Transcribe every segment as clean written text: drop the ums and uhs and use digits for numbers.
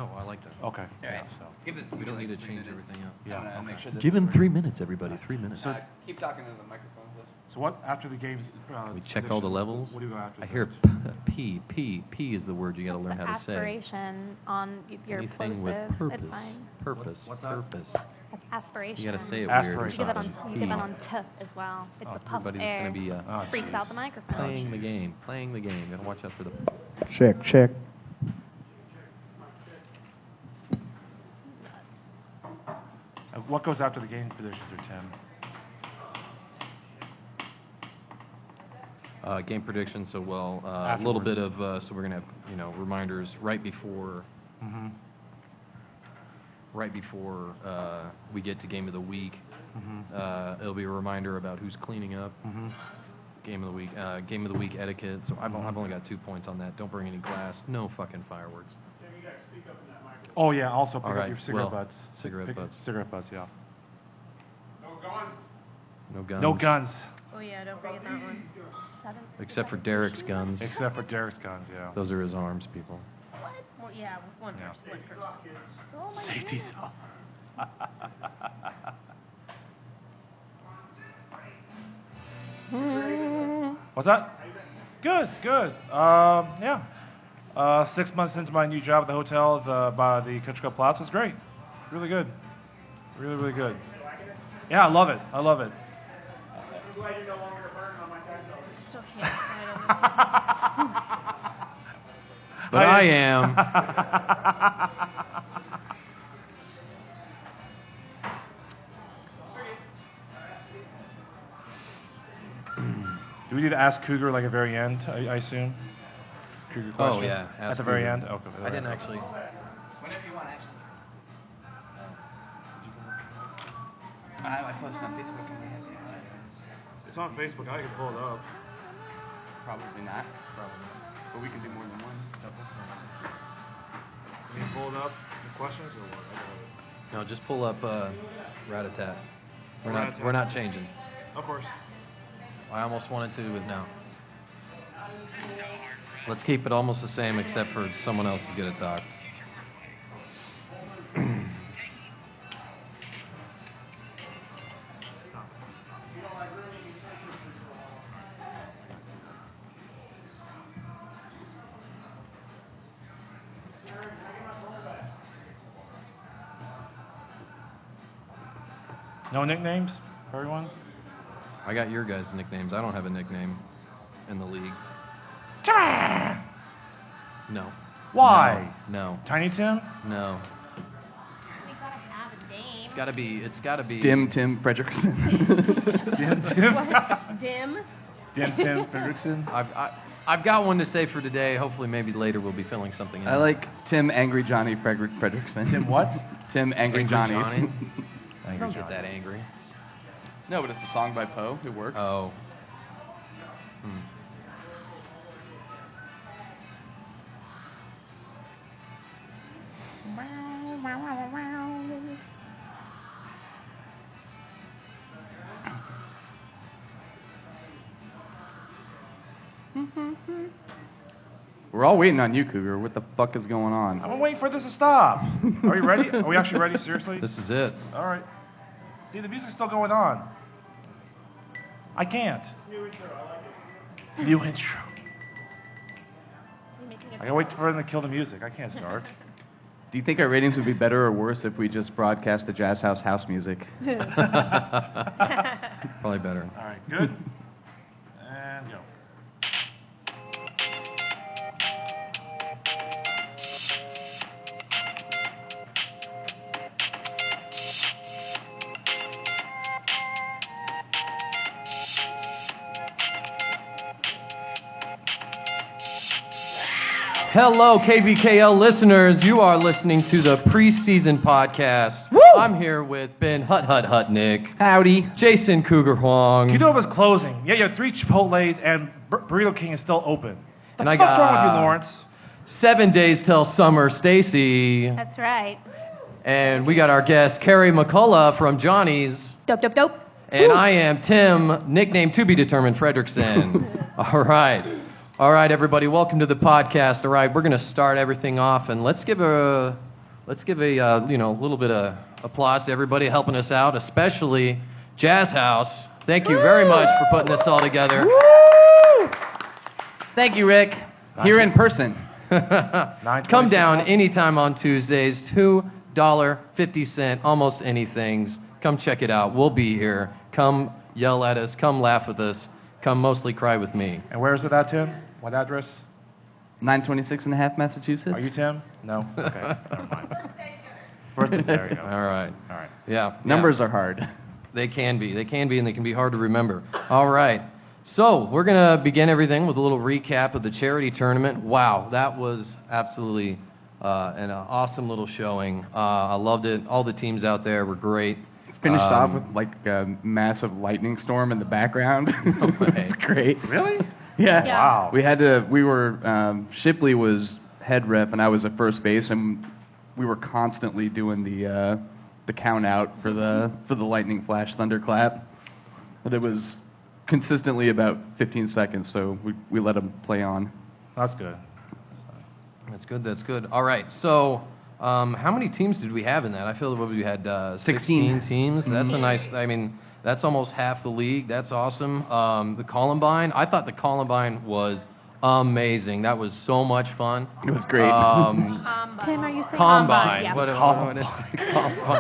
Oh, I like that. Okay. Yeah, So. We don't need to change everything up. Yeah. I'll make sure this Give him is 3 minutes, everybody. 3 minutes. working. Keep talking into the microphones. So what after the games? We check all the levels. What do you go after? I hear P. P is the word you got to learn how to say. Aspiration on your Anything plosive. with purpose. It's fine. Purpose. What's that? Purpose. That's aspiration. You got to say it Aspiration. weird. You get that on, Something. you get that on T as well. It's the puff Everybody's air. going to be Freaks out the microphone. playing the game. Playing the game. Got to watch out for the... Check. What goes after the game predictions, or Tim? Game predictions, so a little bit of, so we're going to have, reminders right before we get to game of the week. It'll be a reminder about who's cleaning up. Game of the week etiquette. So I've only got 2 points on that. Don't bring any glass. No fucking fireworks. Oh yeah. Also pick All up right, your cigarette well, butts. cigarette butts. Cigarette butts. Yeah. No guns. No guns. Oh yeah, don't forget that one. Except for Derek's guns. Except for Derek's guns. Yeah. Those are his arms, people. What? Well, yeah, with one Yeah. person. Oh my Safety's goodness. off. What's that? Good. Yeah. 6 months into my new job at the hotel by the Country Club Plaza. It's great. Really good. Really good. Yeah, I love it. I'm glad you're no longer burning on my tax dollars. Still can't decide on this one. But I am. Do we need to ask Cougar like at the very end, I assume? Cougar questions? Oh, yeah. At ask the very Cougar. end? Okay. I didn't actually. Whenever you want, actually. I posted on Facebook and we had the MLS. It's on Facebook. I can pull it up. Probably not. But we can do more than one. Can you pull it up? The questions or what? I got it. No, just pull up Rat-a-tat. We're Rat-a-tat. not changing. Of course. I almost wanted to, but no. Let's keep it almost the same, except for someone else is going to talk. No nicknames for everyone? I got your guys' nicknames. I don't have a nickname in the league. No. Why? No. Tiny Tim? No. We gotta have a name. It's gotta be. Dim Tim Fredrickson. Dim Tim? What? Dim? Dim Tim Fredrickson? I've got one to say for today. Hopefully, maybe later we'll be filling something in. I like Tim Angry Johnny Fredrickson. Tim what? Tim Angry Johnnies. Johnny? I don't get that angry. No, but it's a song by Poe. It works. Oh. We're all waiting on you, Cougar. What the fuck is going on? I'm waiting for this to stop. Are you ready? Are we actually ready? Seriously? This is it. All right. See, the music's still going on. I can't. New intro. I like it. New intro. I gotta wait for them to kill the music. I can't start. Do you think our ratings would be better or worse if we just broadcast the Jazz House music? Probably better. All right, good. And go. Hello, KBKL listeners. You are listening to the preseason podcast. Woo! I'm here with Ben Hutnick, Howdy. Jason Cougar Huang, Do you know it was closing? Yeah, you have 3 Chipotle's and Burrito King is still open. And I What's got wrong with you, Lawrence? 7 days till summer, Stacy, That's right. and we got our guest Carrie McCullough from Johnny's, Dope. and I am Tim, nickname to be determined Fredrickson. All right. All right, everybody, welcome to the podcast. All right, we're going to start everything off, and let's give a little bit of applause to everybody helping us out, especially Jazz House. Thank you very much for putting this all together. Woo! Thank you, Rick. Here in person. Come down anytime on Tuesdays, $2.50, almost anything. Come check it out. We'll be here. Come yell at us. Come laugh with us. Come mostly cry with me. And where is it at, Tim? What address? 926 and a half Massachusetts. Are you Tim? No? Okay, never mind. There you go. All right. All right. Yeah. Numbers are hard. They can be, and they can be hard to remember. All right. So we're going to begin everything with a little recap of the charity tournament. Wow, that was absolutely an awesome little showing. I loved it. All the teams out there were great. Finished off with like a massive lightning storm in the background. It's great. Really? Yeah. Wow. Shipley was head rep and I was at first base, and we were constantly doing the count out for the lightning flash thunderclap. But it was consistently about 15 seconds, so we let him play on. That's good. That's good. All right, so how many teams did we have in that? I feel that we had 16 teams. That's a nice, that's almost half the league. That's awesome. The Columbine, I thought the Columbine was amazing. That was so much fun. It was great. Tim, are you saying Combine. Yeah. What is Combine?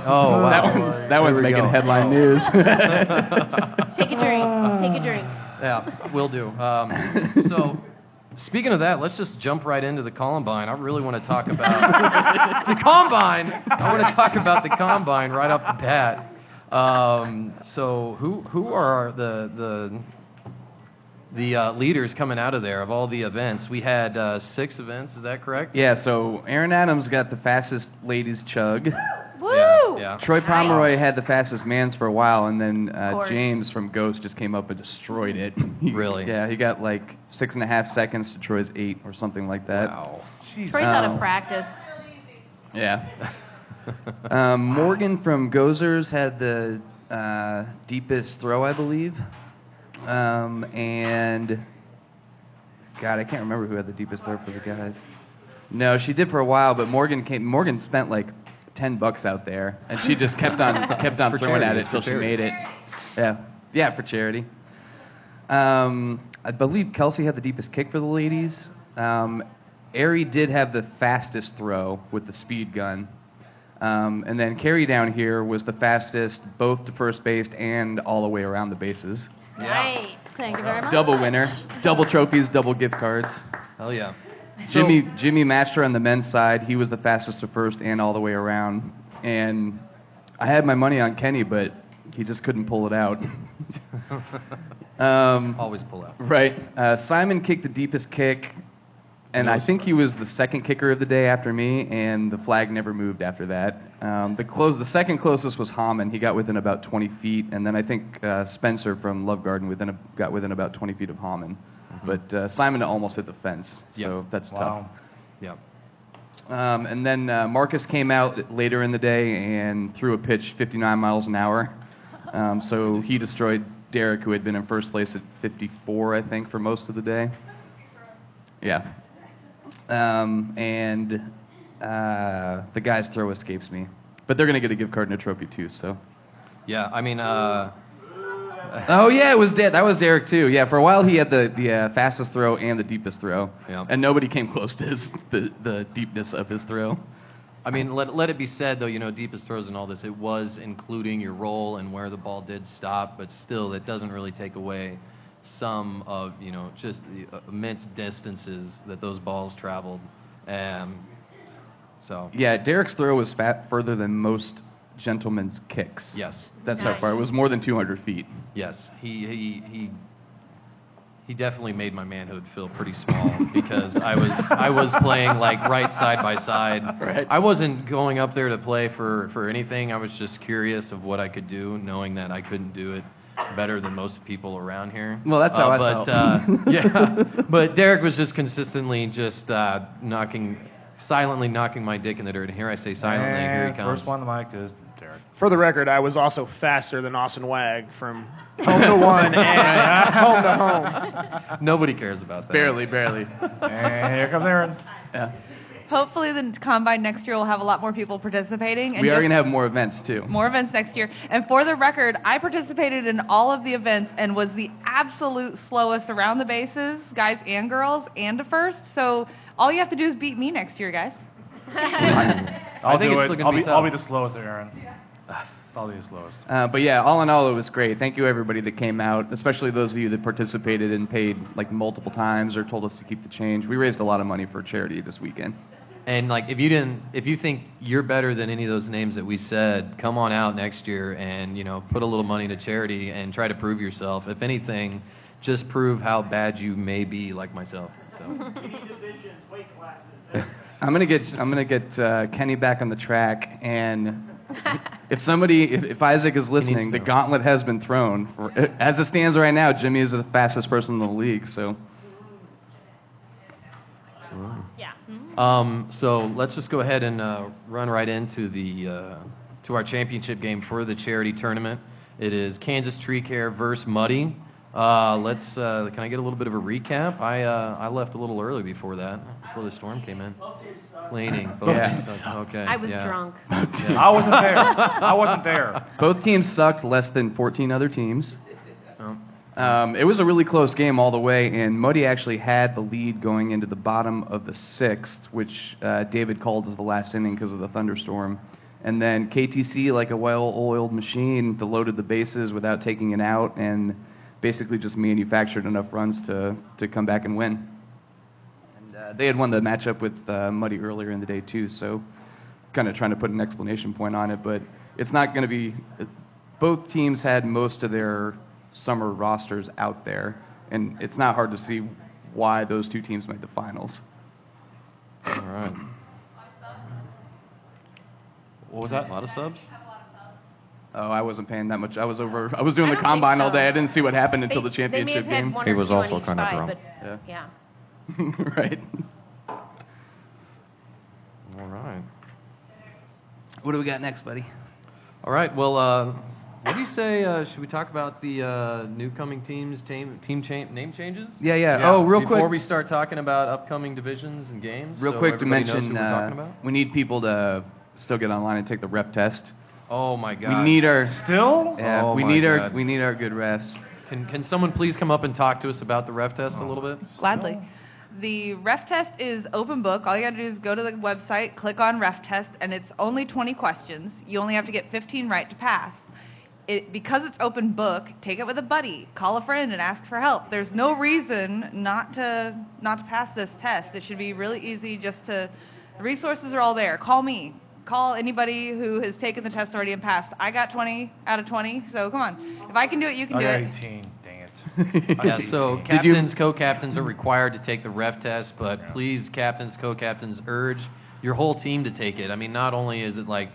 Oh, wow. That one's making headline news. Take a drink. Take a drink. Yeah, will do. So, speaking of that, let's just jump right into the Columbine. I really want to talk about the Combine. I want to talk about the Combine right off the bat. So, who are the leaders coming out of there of all the events? We had 6 events. Is that correct? Yeah. So Aaron Adams got the fastest ladies chug. Woo! Yeah. Troy Pomeroy had the fastest mans for a while, and then course. James from Ghost just came up and destroyed it. Really? Yeah, he got like 6.5 seconds to Troy's 8 or something like that. Wow. Jeez. Troy's out of practice. Yeah. Morgan from Gozers had the deepest throw, I believe. And God, I can't remember who had the deepest throw for the guys. No, she did for a while, but Morgan spent like $10 out there, and she just kept on For throwing at charity, it till for she charity. made it. Yeah, for charity. I believe Kelsey had the deepest kick for the ladies. Ari did have the fastest throw with the speed gun. And then Carrie down here was the fastest both to first base and all the way around the bases. Nice. Thank you very much. Double winner, double trophies, double gift cards. Hell yeah. Jimmy matched her on the men's side. He was the fastest to first and all the way around. And I had my money on Kenny, but he just couldn't pull it out. Always pull out. Right. Simon kicked the deepest kick, and I think he was the second kicker of the day after me, and the flag never moved after that. The second closest was Hammond. He got within about 20 feet, and then I think Spencer from Love Garden got within about 20 feet of Hammond. But Simon almost hit the fence, so that's tough. Yeah. And then Marcus came out later in the day and threw a pitch 59 miles an hour. So he destroyed Derek, who had been in first place at 54, I think, for most of the day. Yeah. And the guy's throw escapes me. But they're going to get a gift card and a trophy, too, so. Yeah, I mean, Oh, yeah, that was Derek, too. Yeah, for a while he had the fastest throw and the deepest throw. Yeah. And nobody came close to the deepness of his throw. I mean, let it be said, though, deepest throws and all this, it was including your roll and where the ball did stop, but still, that doesn't really take away some of, just the immense distances that those balls traveled. So. Yeah, Derek's throw was further than most gentlemen's kicks. Yes. That's how far. It was more than 200 feet. Yes. He definitely made my manhood feel pretty small because I was playing like right side by side. Right. I wasn't going up there to play for anything. I was just curious of what I could do, knowing that I couldn't do it better than most people around here. Well, that's how I felt. Yeah. But Derek was just consistently just silently knocking my dick in the dirt. And here I say silently, here he comes. First one on the mic is Derek. For the record, I was also faster than Austin Wag from home to one and home to home. Nobody cares about that. Barely. And here comes Aaron. Yeah. Hopefully the combine next year will have a lot more people participating. And We are just going to have more events, too. more events next year. And for the record, I participated in all of the events and was the absolute slowest around the bases, guys and girls, and to first. So all you have to do is beat me next year, guys. I'll think do it's it. looking to I'll be be, I'll be tough. the slowest there, Aaron. I'll be the slowest. But yeah, all in all, it was great. Thank you, everybody that came out, especially those of you that participated and paid like multiple times or told us to keep the change. We raised a lot of money for charity this weekend. And like, if you think you're better than any of those names that we said, come on out next year and put a little money to charity and try to prove yourself. If anything, just prove how bad you may be, like myself. So. I'm gonna get Kenny back on the track, and if Isaac is listening, the gauntlet has been thrown. As it stands right now, Jimmy is the fastest person in the league. So. Absolutely. Yeah. So let's just go ahead and run right into to our championship game for the charity tournament. It is Kansas Tree Care versus Muddy. Can I get a little bit of a recap? I left a little early before the storm came in. Cleaning. Okay. I was yeah. drunk. Yeah. I wasn't there. Both teams sucked less than 14 other teams. Oh. It was a really close game all the way, and Muddy actually had the lead going into the bottom of the sixth, which David called as the last inning because of the thunderstorm. And then KTC, like a well-oiled machine, loaded the bases without taking an out and basically just manufactured enough runs to come back and win. And they had won the matchup with Muddy earlier in the day, too, so kind of trying to put an explanation point on it, but it's not going to be... Both teams had most of their summer rosters out there, and it's not hard to see why those two teams made the finals. All right. What was that? A lot of subs? Oh, I wasn't paying that much. I was doing the don't combine think all day. I so. didn't see what happened until the championship They may have game. had one He or was two also on each kind of side, drunk. but yeah. Right. All right. What do we got next, buddy? All right. Well, what do you say? Should we talk about the new coming teams, name changes? Yeah. Oh, real quick. Before we start talking about upcoming divisions and games. Real so quick to everybody knows mention, who we're talking about. we need people to still get online and take the rep test. Oh my God. We need our Still? yeah. Oh we my need God. our good rest. Can someone please come up and talk to us about the rep test a little bit? Gladly. The ref test is open book. All you got to do is go to the website, click on ref test, and it's only 20 questions. You only have to get 15 right to pass. Because it's open book, take it with a buddy, call a friend and ask for help. There's no reason not to pass this test. It should be really easy. The resources are all there. Call me. Call anybody who has taken the test already and passed. I got 20 out of 20, so come on. If I can do it, you can I do got it. 18. Dang it. Yeah, so Did you- captains, co-captains are required to take the ref test, but please, captains, co-captains, urge your whole team to take it. I mean, not only is it like,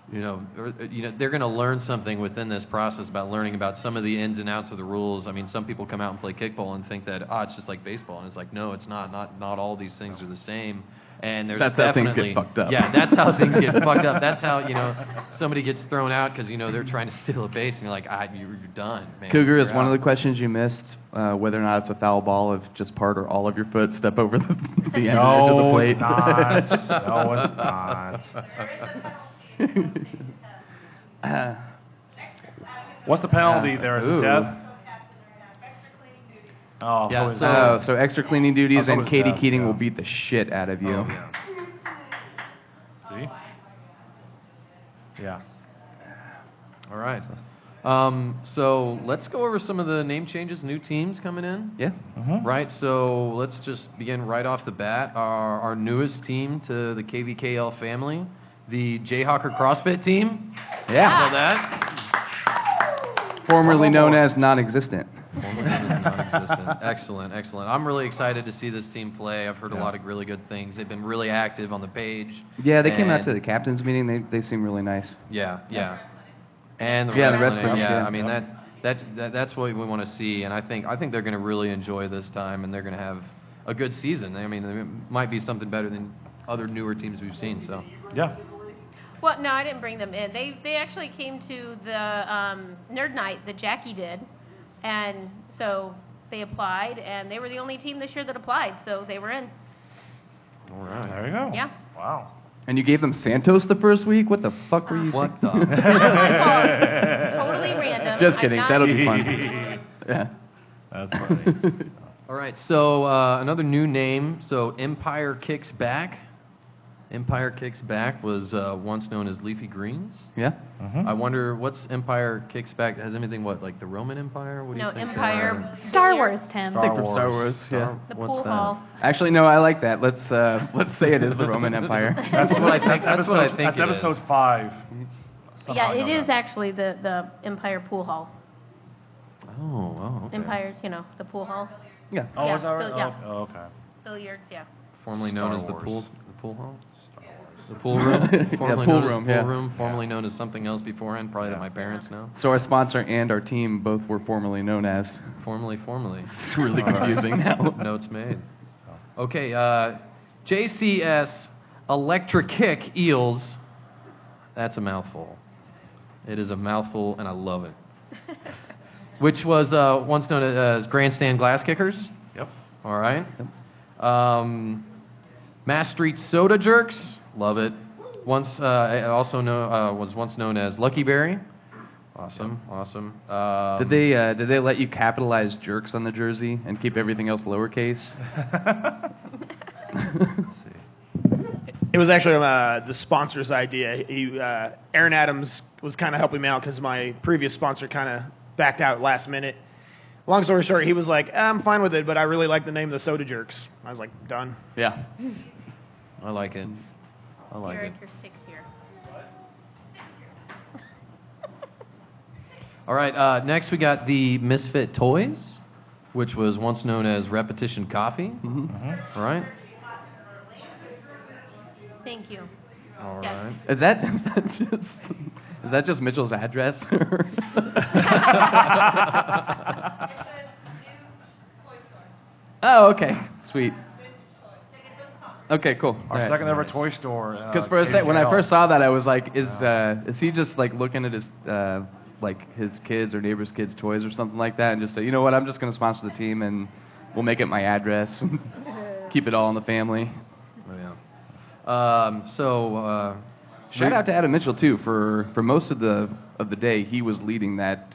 they're going to learn something within this process about learning about some of the ins and outs of the rules. I mean, some people come out and play kickball and think that, it's just like baseball. And it's like, no, it's not. Not all these things are the same. And there's That's how things definitely... get fucked up. Yeah, that's how things get fucked up. That's how, somebody gets thrown out because, they're trying to steal a base. And you're like, you're done, man. Cougar, is You're one of out. the questions you missed whether or not it's a foul ball if just part or all of your foot step over the end edge of the plate? It's not. No, it's not. What's the penalty there? Is it Ooh. death? Oh, Yeah, probably so- death. So extra cleaning duties, I thought and it was Katie death, Keating yeah. will beat the shit out of you. Oh, yeah. See? Yeah. All right. So let's go over some of the name changes, new teams coming in. Yeah. Right, so let's just begin right off the bat. Our newest team to the KVKL family, the Jayhawker CrossFit team. Yeah. How about that? Formerly known as non-existent. Former team is non-existent. Excellent, excellent. I'm really excited to see this team play. I've heard a lot of really good things. They've been really active on the page. Yeah, they came out And- to the captain's meeting. They seem really nice. Yeah. And the Yeah, rep the rep clinic, clinic, yeah. yeah. I mean that's what we want to see, and I think they're going to really enjoy this time, and they're going to have a good season. I mean, it might be something better than other newer teams we've seen. So Yeah. Well, no, I didn't bring them in. They actually came to the Nerd Night that Jackie did, and so they applied, and they were the only team this year that applied, so they were in. All right. There you go. Yeah. Wow. And you gave them Santos the first week? What the fuck were you What thinking? the? Totally random. Just I'm kidding. not- That'll be fun. Yeah. That's funny. All right, so another new name. So Empire Kicks Back. Empire Kicks Back was once known as Leafy Greens. Yeah? Mhm. I wonder what's Empire Kicks Back? Has anything like the Roman Empire? What do No, you think? Empire. Star Wars, Tim. I think from Star Wars, yeah. The What's pool that? hall. Actually, no, I like that. Let's say it is the Roman Empire. That's what I think. That's what I think That's it is. episode 5. Yeah, Somehow I it know is that. actually the Empire pool hall. Oh, okay. Empire, the pool hall. Yeah. Oh, Yeah, is that right? yeah. Oh, okay. Billiards, yeah. Formerly Star known as Wars. the pool hall. The pool room. Yeah, Formerly pool known room, as yeah. pool room. Formerly known as something else beforehand. Probably to my parents now. So our sponsor and our team both were formerly known as. Formerly. It's really confusing now. Notes made. Okay, JCS Electric Kick Eels. That's a mouthful. It is a mouthful, and I love it. Which was once known as Grandstand Glass Kickers. Yep. All right. Mass Street Soda Jerks. Love it. Once was once known as Lucky Berry. Awesome. Did they let you capitalize jerks on the jersey and keep everything else lowercase? It was actually the sponsor's idea. Aaron Adams was kind of helping me out because my previous sponsor kind of backed out last minute. Long story short, he was like, I'm fine with it, but I really like the name of the Soda Jerks. I was like, done. Yeah. I like it. I like it. Derek, your sticks here. All right. Next, we got the Misfit Toys, which was once known as Repetition Coffee. Mm-hmm. All right. Thank you. All Yeah. right. Is that just Mitchell's address? Oh, okay. Sweet. Okay, cool. Our second ever toy store. Because for a second, when I first saw that, I was like, is he just like looking at his like his kids or neighbors' kids' toys or something like that, and just say, you know what, I'm just going to sponsor the team and we'll make it my address and keep it all in the family. Oh, yeah. Shout out to Adam Mitchell too for most of the day he was leading that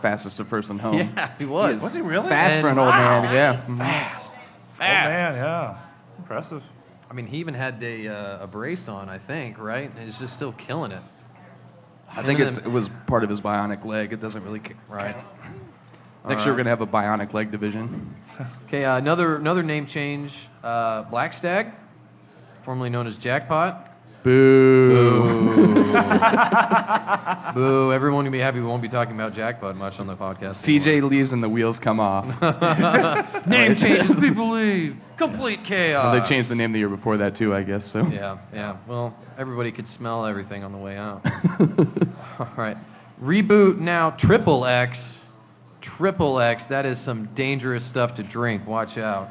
fastest to first and home. Yeah, he was. is Was he really? Fast for an old man, yeah. Mhm. Fast. Oh, man, yeah. Impressive. I mean, he even had a brace on, I think, right? And he's just still killing it. I think it was part of his bionic leg. It doesn't really count. Right. Next year we're gonna have a bionic leg division. Okay, another name change. Black Stag, formerly known as Jackpot. Boo. Boo. Everyone can be happy we won't be talking about Jackpot much on the podcast. CJ leaves and the wheels come off. Name changes, people leave. Complete chaos. Well, they changed the name the year before that too, I guess. So. Yeah. Well, everybody could smell everything on the way out. All right. Reboot now. Triple X. Triple X. That is some dangerous stuff to drink. Watch out.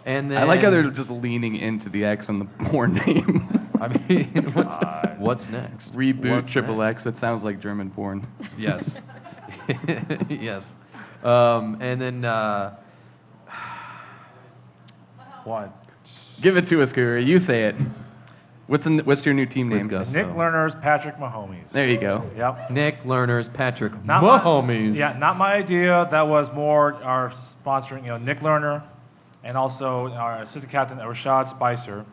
And then I like how they're just leaning into the X on the porn name. I mean, what's next? Reboot What's Triple next? X. That sounds like German porn. Yes. Yes. And then what? Give it to us, Kuri. You say it. What's your new team name? Gusto. Nick Lerner's Patrick Mahomes. There you go. Yep. Nick Lerner's Patrick Not Mahomes. Not my idea. That was more our sponsoring, Nick Lerner, and also our assistant captain Rashad Spicer.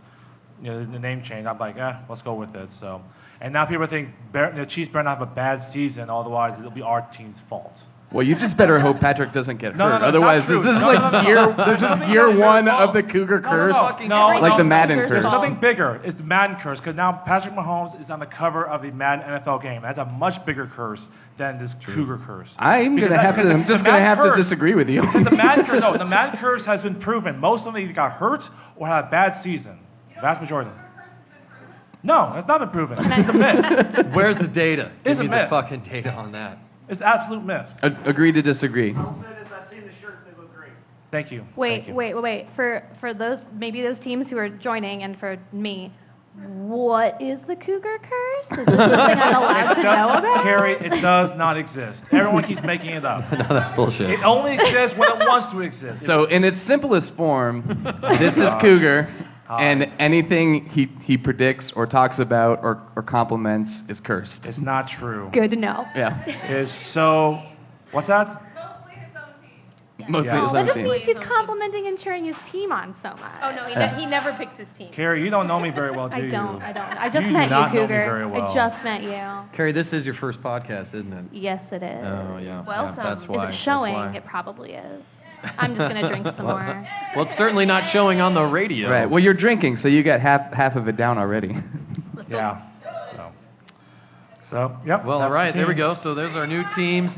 The name change. I'm like, let's go with it. So, and now people think the Chiefs better not have a bad season, otherwise it'll be our team's fault. Well, you just better hope Patrick doesn't get No, hurt. no, Otherwise, not true. this is No, like no, no, no. year No, one no, of the Cougar curse. No, like the Madden Cougar curse. There's fault. something bigger. It's the Madden curse, because now Patrick Mahomes is on the cover of the Madden NFL game. That's a much bigger curse than this Cougar curse. I'm Because just the gonna Madden have to curse- disagree with you. The Madden curse, the Madden curse has been proven. Most of them either got hurt or had a bad season. The vast majority of them. No, it's not been proven. It's a myth. Where's the data? It's Give a me the myth. fucking data on that. It's absolute myth. Agree to disagree. I'll say this, I've seen the shirts, they look great. Thank you. Wait, Thank you. wait. For those maybe those teams who are joining and for me, What is the cougar curse? Is this something I'm allowed to know about? Carrie, it does not exist. Everyone keeps making it up. No, that's bullshit. It only exists when it wants to exist. So in its simplest form, this is Cougar, and anything he predicts or talks about or compliments is cursed. It's not true. Good to know. Yeah. It's so. What's that? Mostly Yeah. his That own just team. means he's complimenting and cheering his team on so much. Oh no, he never picks his team. Carrie, you don't know me very well, do I you? don't. I just You do met not you, know me Cougar. very well. I just met you. Carrie, this is your first podcast, isn't it? Yes, it is. Oh, yeah. Welcome. Yeah, that's Is why. Is it that's showing? why. It probably is. I'm just gonna drink some more. Well, it's certainly not showing on the radio. Right. Well, you're drinking, so you got half of it down already. Yeah. So, yep. Well, all that's right, the there we team. go. So there's our new teams.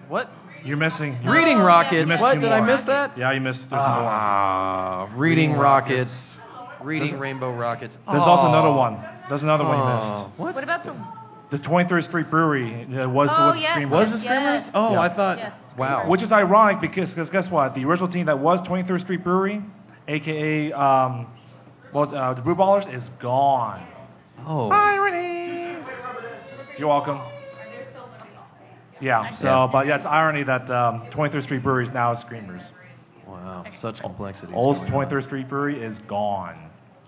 What? You're missing. Reading You Rockets. missed What? two Did I more. miss that? Yeah, you missed. There's more. Ah, Reading Rockets. Reading Rainbow Rockets. There's also another one. There's another one you missed. What? What about the? The 23rd Street Brewery was Oh, the yes, Screamers. Was it Screamers? Yes. Oh, Yeah. I thought. Yes. Wow. Which is ironic because guess what? The original team that was 23rd Street Brewery, aka the Brew Ballers, is gone. Oh. Irony. You're welcome. Yeah. So, but yeah, it's irony that 23rd Street Brewery is now Screamers. Wow. Such complexity. Old 23rd Street Brewery is gone.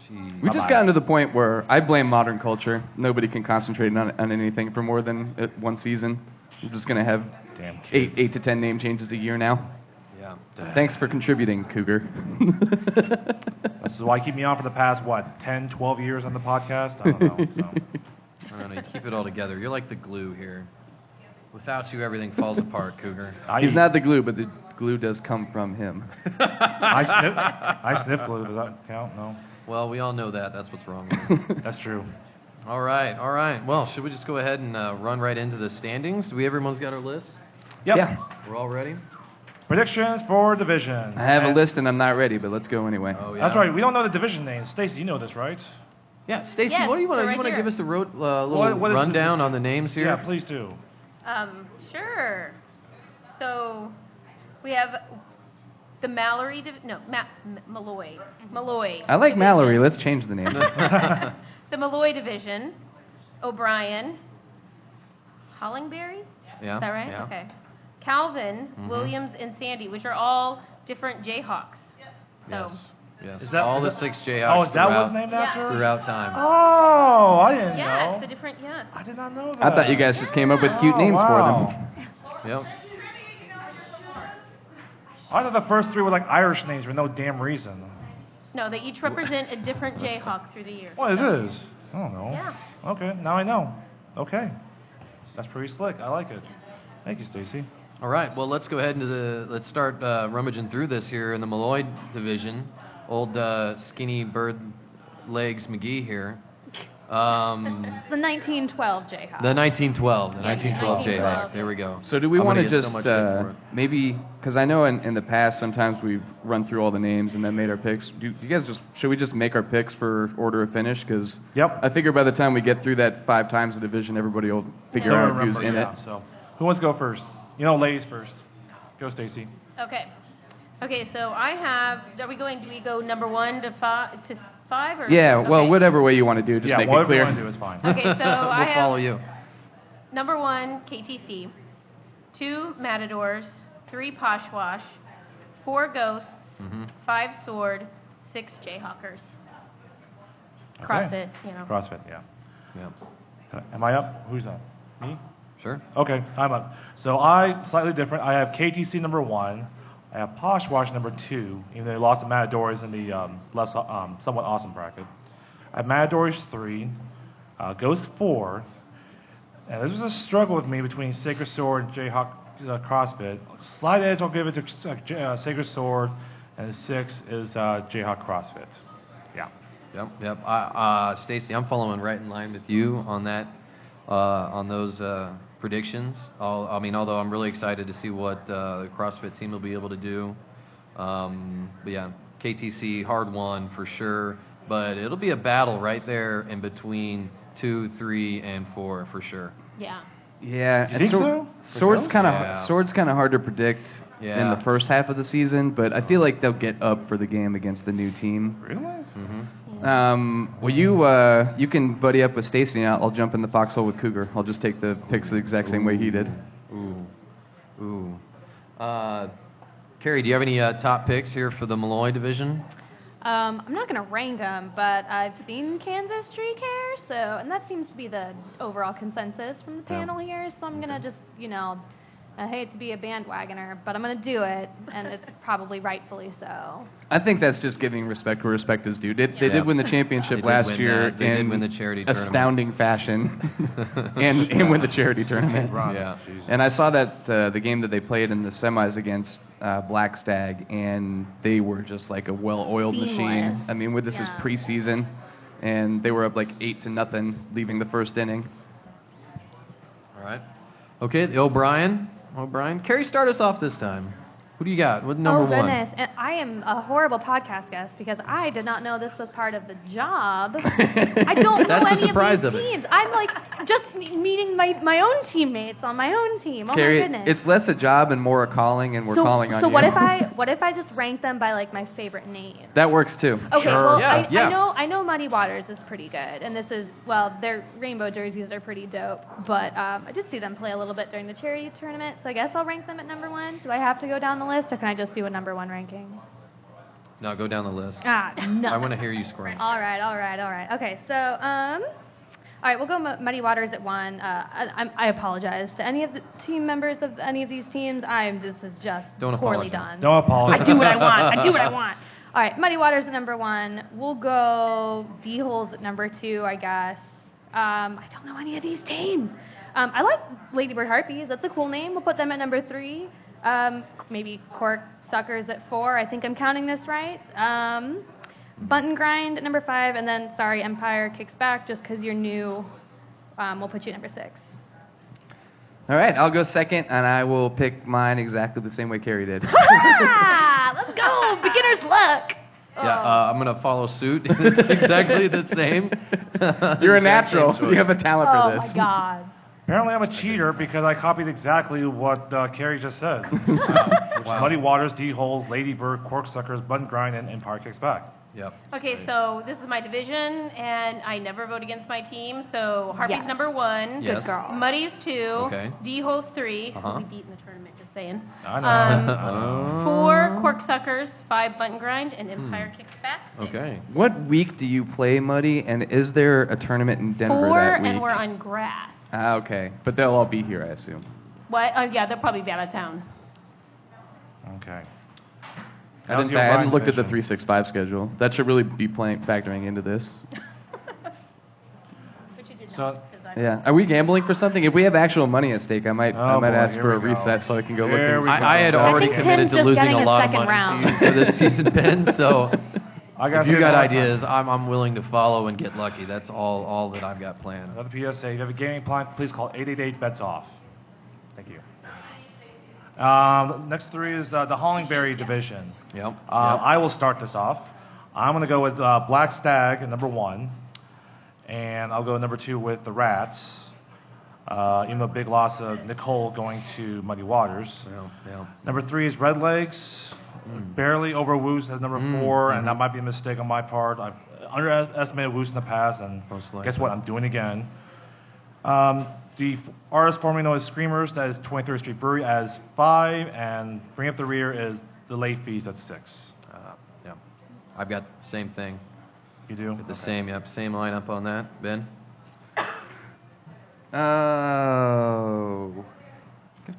Jeez. We've just gotten to the point where I blame modern culture. Nobody can concentrate on anything for more than one season. We're just going to have Damn kids. 8 to 10 name changes a year now. Yeah. Thanks for contributing, Cougar. This is why you keep me on for the past, 10, 12 years on the podcast? I don't know. So. I don't know. You keep it all together. You're like the glue here. Without you, everything falls apart, Cougar. He's not the glue, but the glue does come from him. I sniff glue. Does that count? No. Well, we all know that. That's what's wrong with it. That's true. All right. All right. Well, should we just go ahead and run right into the standings? Do everyone's got our list? Yep. Yeah. We're all ready? Predictions for division. I have a list and I'm not ready, but let's go anyway. Oh, yeah. That's right. We don't know the division names. Stacey, you know this, right? Yeah, Stacey, Yes, what do you want they're to right you want to here. give us a little What is rundown this? on the names here? Yeah, please do. Sure. So, we have the Mallory. Malloy. Malloy. I like division. Mallory. Let's change the name. The Malloy division. O'Brien. Hollingberry. Yeah. Is that right? Yeah. Okay. Calvin, Williams, and Sandy, which are all different Jayhawks. So, Yes. Yes. Is that- all the is that- 6 Jayhawks Oh, is that throughout, what's named Yeah. after? throughout time. Oh, I didn't yeah, know. it's the different, yes. I did not know that. I thought you guys just came up with cute names for them. Yep. I thought the first three were like Irish names for no damn reason. No, they each represent a different Jayhawk through the years. Well, it So- is. I don't know. Yeah. Okay, now I know. Okay. That's pretty slick. I like it. Thank you, Stacey. All right. Well, let's go ahead and let's start rummaging through this here in the Malloy division. Old skinny bird legs McGee here. It's the 1912 Jayhawk. The 1912. The Yes, 1912 Jayhawk. 1912. There we go. So do we I'm want to gonna get so just much shit for it. maybe, because I know in the past sometimes we've run through all the names and then made our picks. Do you guys should we just make our picks for order of finish? Because Yep. I figure by the time we get through that 5 times the division, everybody will figure Don't out who's remember, in yeah, it. So, who wants to go first? You know, ladies first. Go, Stacey. Okay. Okay, so I have, do we go number 1 to 5 or? Yeah, well, okay. whatever way you want to do, just Yeah, make it whatever you clear. want to do is fine. Okay, so I We'll follow have you. number 1, KTC, 2, Matadors, 3, Poshwash, 4, Ghosts, 5, Sword, 6, Jayhawkers. Okay. CrossFit, you know. CrossFit, yeah. Yeah. Am I up? Who's up? Me? Sure. Okay, I'm up. So I, slightly different. I have KTC number 1. I have Poshwash number 2, even though they lost to Matadors in the less somewhat awesome bracket. I have Matadors 3, Ghost 4, and this was a struggle with me between Sacred Sword and Jayhawk CrossFit. Slight edge, I'll give it to Sacred Sword, and 6 is Jayhawk CrossFit. Yeah. Yep. Stacey, I'm following right in line with you on that, on those predictions. Although I'm really excited to see what the CrossFit team will be able to do. But yeah, KTC, hard won for sure. But it'll be a battle right there in between 2, 3, and 4 for sure. Yeah. Yeah, You and think so? Sword's For kind of Yeah. Sword's kind of hard to predict in Yeah. the first half of the season, but I feel like they'll get up for the game against the new team. Really? Mm-hmm. Yeah. Well, you can buddy up with Stacy, and I'll jump in the foxhole with Cougar. I'll just take the picks the exact same way he did. Ooh. Carrie, do you have any top picks here for the Malloy division? I'm not going to rank them, but I've seen Kansas streak hair, and that seems to be the overall consensus from the panel here. So I'm going to just, I hate to be a bandwagoner, but I'm going to do it, and it's probably rightfully so. I think that's just giving respect where respect is due. They did win the championship last year They did in win the charity tournament. astounding fashion, and win the charity tournament. Yeah. And I saw that the game that they played in the semis against Black Stag, and they were just like a well-oiled machine. Seamless. I mean, this is Yeah. preseason, and they were up like 8-0 leaving the first inning. All right. Okay, the O'Brien. Carrie, start us off this time. Who do you got? What number one? Oh, goodness. And I am a horrible podcast guest because I did not know this was part of the job. I don't know That's the any surprise of of these it. teams. I'm like just meeting my own teammates on my own team. Oh, Carrie, my goodness. it's less a job and more a calling, and we're calling on so you. what if I just rank them by like my favorite name? That works too. Okay, Sure. well, Yeah. I know Muddy Waters is pretty good, and this is, their rainbow jerseys are pretty dope, but I did see them play a little bit during the charity tournament, so I guess I'll rank them at number one. Do I have to go down the list, or can I just do a number one ranking? No, go down the list. No. I want to hear you scoring. All right. Okay, so, all right, we'll go Muddy Waters at one. I apologize to any of the team members of any of these teams. This is just Don't poorly apologize. done. Don't apologize. I do what I want. All right, Muddy Waters at number one. We'll go D-Holes at number two, I guess. I don't know any of these teams. I like Ladybird Harpies. That's a cool name. We'll put them at number three. Maybe Cork Suckers at four. I think I'm counting this right. Bunt and Grind at number five. And then, sorry, Empire Kicks Back just because you're new. We'll put you at number six. All right, I'll go second, and I will pick mine exactly the same way Carrie did. Let's go. Beginner's luck. Yeah, I'm going to follow suit. It's exactly the same. You're a Exact same natural. choice. You have a talent Oh, for my this. God. Apparently, I'm a cheater because I copied exactly what Carrie just said. Which is Muddy Waters, D-Holes, Ladybird, Corksuckers, Bun Grind, and Empire Kicks Back. Yep. Okay, so this is my division, and I never vote against my team. So Harpy's Yes. number one. Yes. Good girl. Muddy's two. Okay. D-Hole's three. Uh-huh. We beat in the tournament, just saying. I know. Four Corksuckers, five Bunt and Grind, and Empire Kicks Back. Six. Okay. What week do you play, Muddy? And is there a tournament in Denver Four, that week? and we're on grass. Okay, but they'll all be here, I assume. What? Yeah, they'll probably be out of town. Okay. I How's didn't, your I hadn't O'Brien looked at the division? 365 schedule. That should really be factoring into this. Which you did So- not. 'cause I- Yeah. Are we gambling for something? If we have actual money at stake, I might Oh, boy, ask here for a we go. reset so I can go look Here and we see. go. I had I already think committed Tim's to just losing getting a a lot of second money round. to you for this season, Ben. So I gotta if you say got one more time. ideas, I'm willing to follow and get lucky. That's all that I've got planned. Another PSA. If you have a gaming plan, please call 888-BETS-OFF. Thank you. Next three is the Hollingberry division. Yep. I will start this off. I'm going to go with Black Stag at number one, and I'll go number two with the Rats. Even though big loss of Nicole going to Muddy Waters. Yeah. Number three is Red Legs, barely over Woos at number four, and that might be a mistake on my part. I've underestimated Woos in the past, and Most guess likely. what? I'm doing again. The artist formerly known as Screamers, that is 23rd Street Brewery, as 5, and Bring Up the Rear is the late fees at 6. Yeah. I've got the same thing. You do? The same lineup on that, Ben. Oh.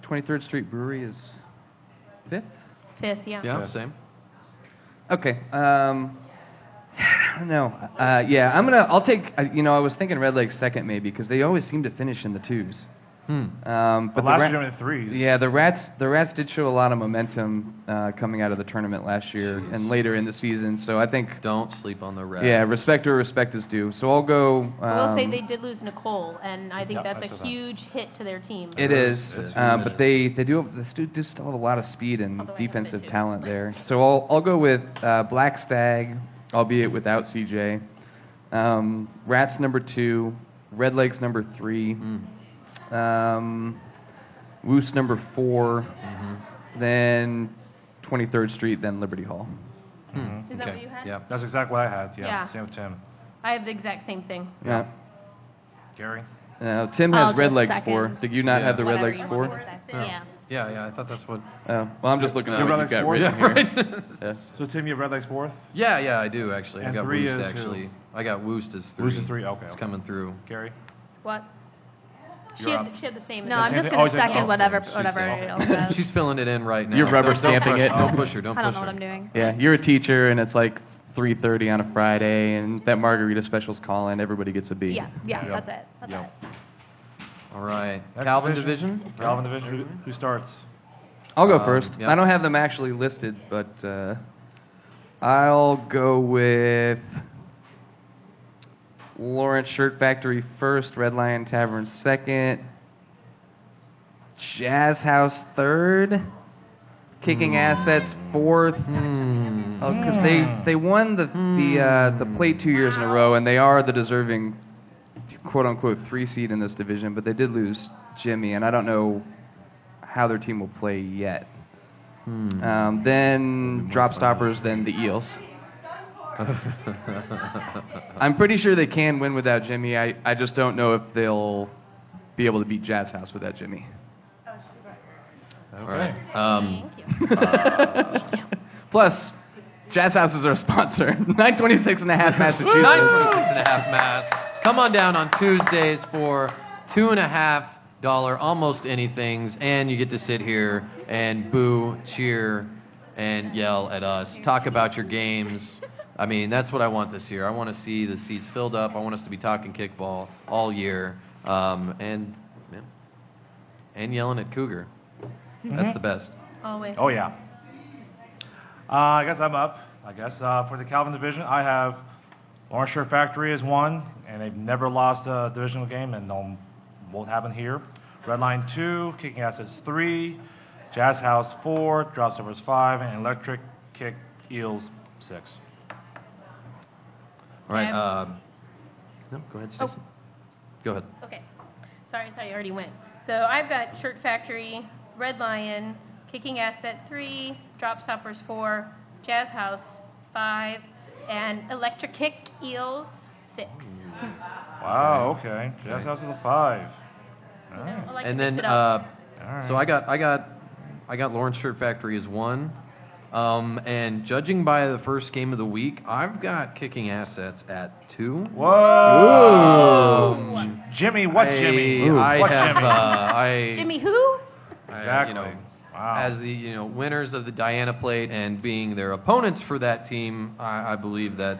23rd Street Brewery is fifth? Fifth, yeah. Yeah, Yes. same. Okay. I don't know. Yeah, I'll take, I was thinking Red Lake second maybe because they always seem to finish in the twos. But But last year they went in threes. Yeah, the Rats did show a lot of momentum coming out of the tournament last year and later in the season. So I think, Don't sleep on the Reds. yeah, respect where respect is due. So I'll go. I will say they did lose Nicole, and I think Yep, that's I a saw that. huge hit to their team. It is, It's but they do still have a lot of speed and Although I have defensive it too. talent there. So I'll go with Black Stag, albeit without CJ. Rats number 2, Red Legs number 3, Woos number 4, then 23rd Street, then Liberty Hall. Is that what you had? Yeah. That's exactly what I had. Yeah. Yeah. Same with Tim. I have the exact same thing. Yeah. Gary. Tim I'll has red just legs second 4. Did you not Yeah. have the red Whatever legs you 4? want. Yeah. Yeah, I thought that's what. Oh, well, I'm just looking at Your what red you got legs written Yeah, here. right. Yeah. So Tim, you have red legs 4th. Yeah, I do actually. I And got 3 Woost is who? actually. I got Woost as 3. Woost is 3, okay, It's okay. coming through. Gary. What? She You're had, up. she had the same. No, as I'm same just thing? gonna Oh, it's like- second oh, whatever She's whatever saying- else says. She's filling it in right now. You're rubber Don't stamping push it. her. Don't push her. Don't I don't push know what her. I'm doing. Yeah, you're a teacher, and it's like 3:30 on a Friday, and that margarita special's calling. Everybody gets a B. Yeah, Yep. that's it. That's Yep. it. All right. Next Calvin division. Calvin division. Who starts? I'll go first. yeah. I don't have them actually listed, but I'll go with Lawrence Shirt Factory first, Red Lion Tavern second, Jazz House third, Kicking Assets fourth. Because they won the plate 2 years in a row, and they are the deserving quote unquote 3 seed in this division, but they did lose Jimmy, and I don't know how their team will play yet. Then Drop Stoppers, then the Eels. I'm pretty sure they can win without Jimmy. I just don't know if they'll be able to beat Jazz House without Jimmy. All right. Thank you. Plus, Jazz House is our sponsor. 926 and a half Massachusetts. 926 and a half Mass. Come on down on Tuesdays for $2.50 almost anythings, and you get to sit here and boo, cheer, and yell at us. Talk about your games. I mean, that's what I want this year. I want to see the seats filled up. I want us to be talking kickball all year, and yelling at Cougar. That's the best. Always. Oh yeah. I guess I'm up. I guess for the Calvin division, I have Lawrence Shirt Factory as 1, and they've never lost a divisional game, and won't happen here. Red Line 2, Kicking Assets 3, Jazz House 4, Drop Stoppers 5, and Electric Kick Eels 6. All right. Okay. No, go ahead, Stacey. Go ahead. Okay. Sorry, I thought you already went. So I've got Shirt Factory, Red Lion, Kicking Asset 3, Drop Stoppers 4, Jazz House 5, and Electric Kick Eels 6. Wow. Okay. Jazz House is a 5. All right. I like to And mix then, it up. All right. so I got Lawrence Shirt Factory as 1. And judging by the first game of the week, I've got Kicking Assets at 2. Whoa. Jimmy, what Jimmy? I What have, Jimmy? Jimmy who? Exactly. Wow. As the winners of the Diana Plate and being their opponents for that team, I believe that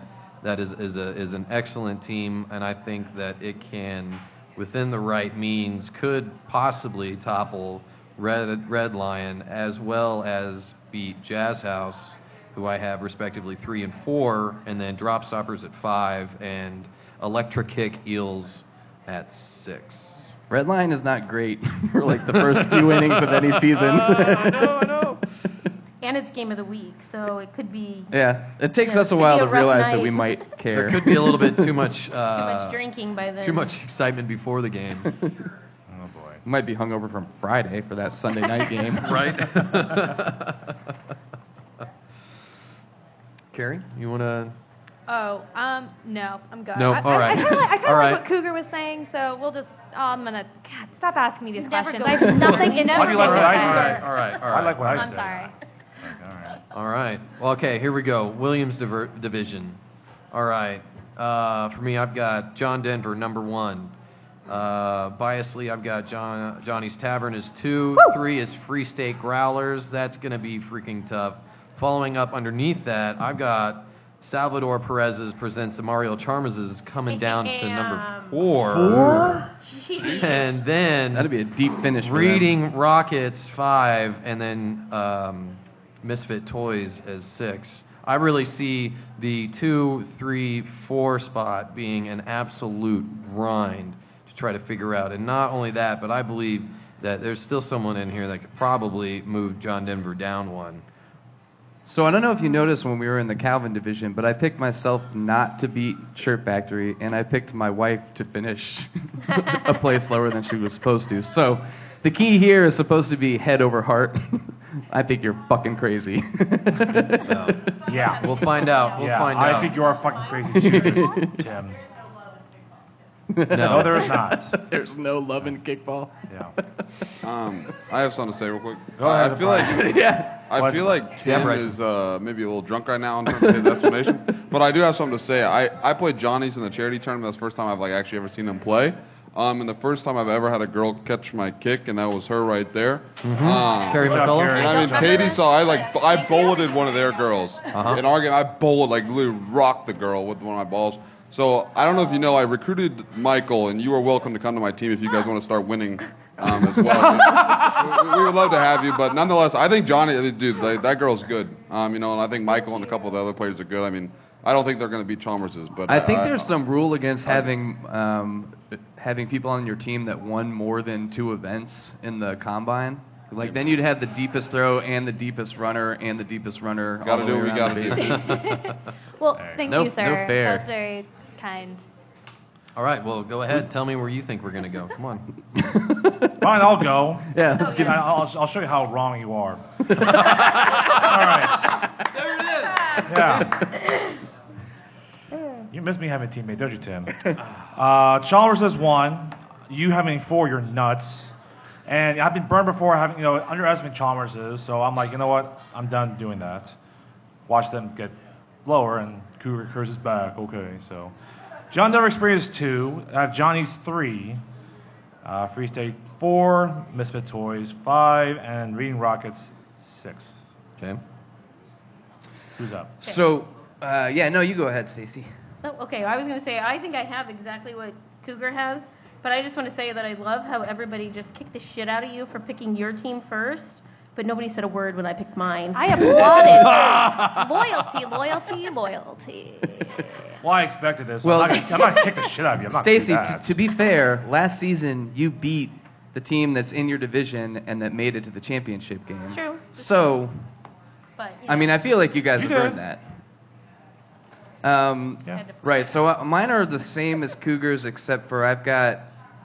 is an excellent team, and I think that it can, within the right means, could possibly topple Red Lion as well as beat Jazz House, who I have respectively 3 and 4, and then Drop Stoppers at 5 and Electric Kick Eels at 6. Red Line is not great for like the first few innings of any season. I know. And it's game of the week, so it could be Yeah, it takes Yeah, us a it could while be to a rough realize that night. we might care. There could be a little bit too much too much drinking by then. too much excitement before the game, Oh boy. Might be hungover from Friday for that Sunday night game. right? Carrie, you want to? Oh, no, I'm good. No, all right. I kind of like All right. what Cougar was saying, so we'll just. I'm gonna. God, stop asking me these Never questions. go I have nothing in Why do you like what I say? All right. I like what I I'm say. sorry. Okay, all right. All right. Well, okay, here we go. Williams division. All right. For me, I've got John Denver, number 1. Biasly, I've got Johnny's Tavern is 2. 3 is Free State Growlers. That's going to be freaking tough. Following up underneath that, I've got Salvador Perez's presents the Mario Chalmers's coming down to number 4. Jeez. And then That'd be a deep finish. for them. Reading Rockets 5, and then Misfit Toys as 6. I really see the 2, 3, 4 spot being an absolute grind to try to figure out. And not only that, but I believe that there's still someone in here that could probably move John Denver down 1. So I don't know if you noticed when we were in the Calvin division, but I picked myself not to beat Shirt Factory, and I picked my wife to finish a place lower than she was supposed to. So the key here is supposed to be head over heart. I think you're fucking crazy. Yeah. We'll find out. We'll find out. I think you are fucking crazy too, Tim. No, there is not. There's no love in kickball. Yeah. I have something to say real quick. Go ahead, I feel like Yeah. I feel like Tim Bryson. is maybe a little drunk right now in terms of his explanation. But I do have something to say. I played Johnny's in the charity tournament. That's the first time I've like actually ever seen him play. And the first time I've ever had a girl catch my kick, and that was her right there. Carrie Good job, McCullough? Carrie. And I mean, Katie saw I bulleted one of their girls. In our game, I literally rocked the girl with one of my balls. So I don't know if you know, I recruited Michael, and you are welcome to come to my team if you guys want to start winning as well. We would love to have you, but nonetheless, I think Johnny, dude, that girl's good. And I think Michael and a couple of the other players are good. I mean, I don't think they're going to beat Chalmers's, but I think there's some rule against having people on your team that won more than 2 events in the combine. Like then you'd have the deepest throw and the deepest runner and the deepest runner. Gotta all do the what way we around gotta the do. bases. Well, thank No- you, sir. no fair. That was very kind. All right, well, go ahead. Tell me where you think we're going to go. Come on. Fine, I'll go. Yeah. See, I'll show you how wrong you are. All right. There it is. Yeah. You miss me having a teammate, don't you, Tim? Chalmers has 1. You having 4, you're nuts. And I've been burned before having, underestimating Chalmers is, so I'm like, you know what? I'm done doing that. Watch them get lower, and Cougar curses back. Okay, so. John Denver Experience 2. I have Johnny's 3. Free State 4. Misfit Toys 5. And Reading Rockets 6. Okay. Who's up? So, no, you go ahead, Stacy. Oh, okay, I was going to say, I think I have exactly what Cougar has, but I just want to say that I love how everybody just kicked the shit out of you for picking your team first, but nobody said a word when I picked mine. I applauded. Loyalty. Well, I expected this. Well- I'm not going to kick the shit out of you. I'm not going to Stacy, do that. to be fair, last season you beat the team that's in your division and that made it to the championship game. It's true. So, But, I mean, I feel like you guys You have did. earned that. Yeah. Right, so mine are the same as Cougars, except for I've got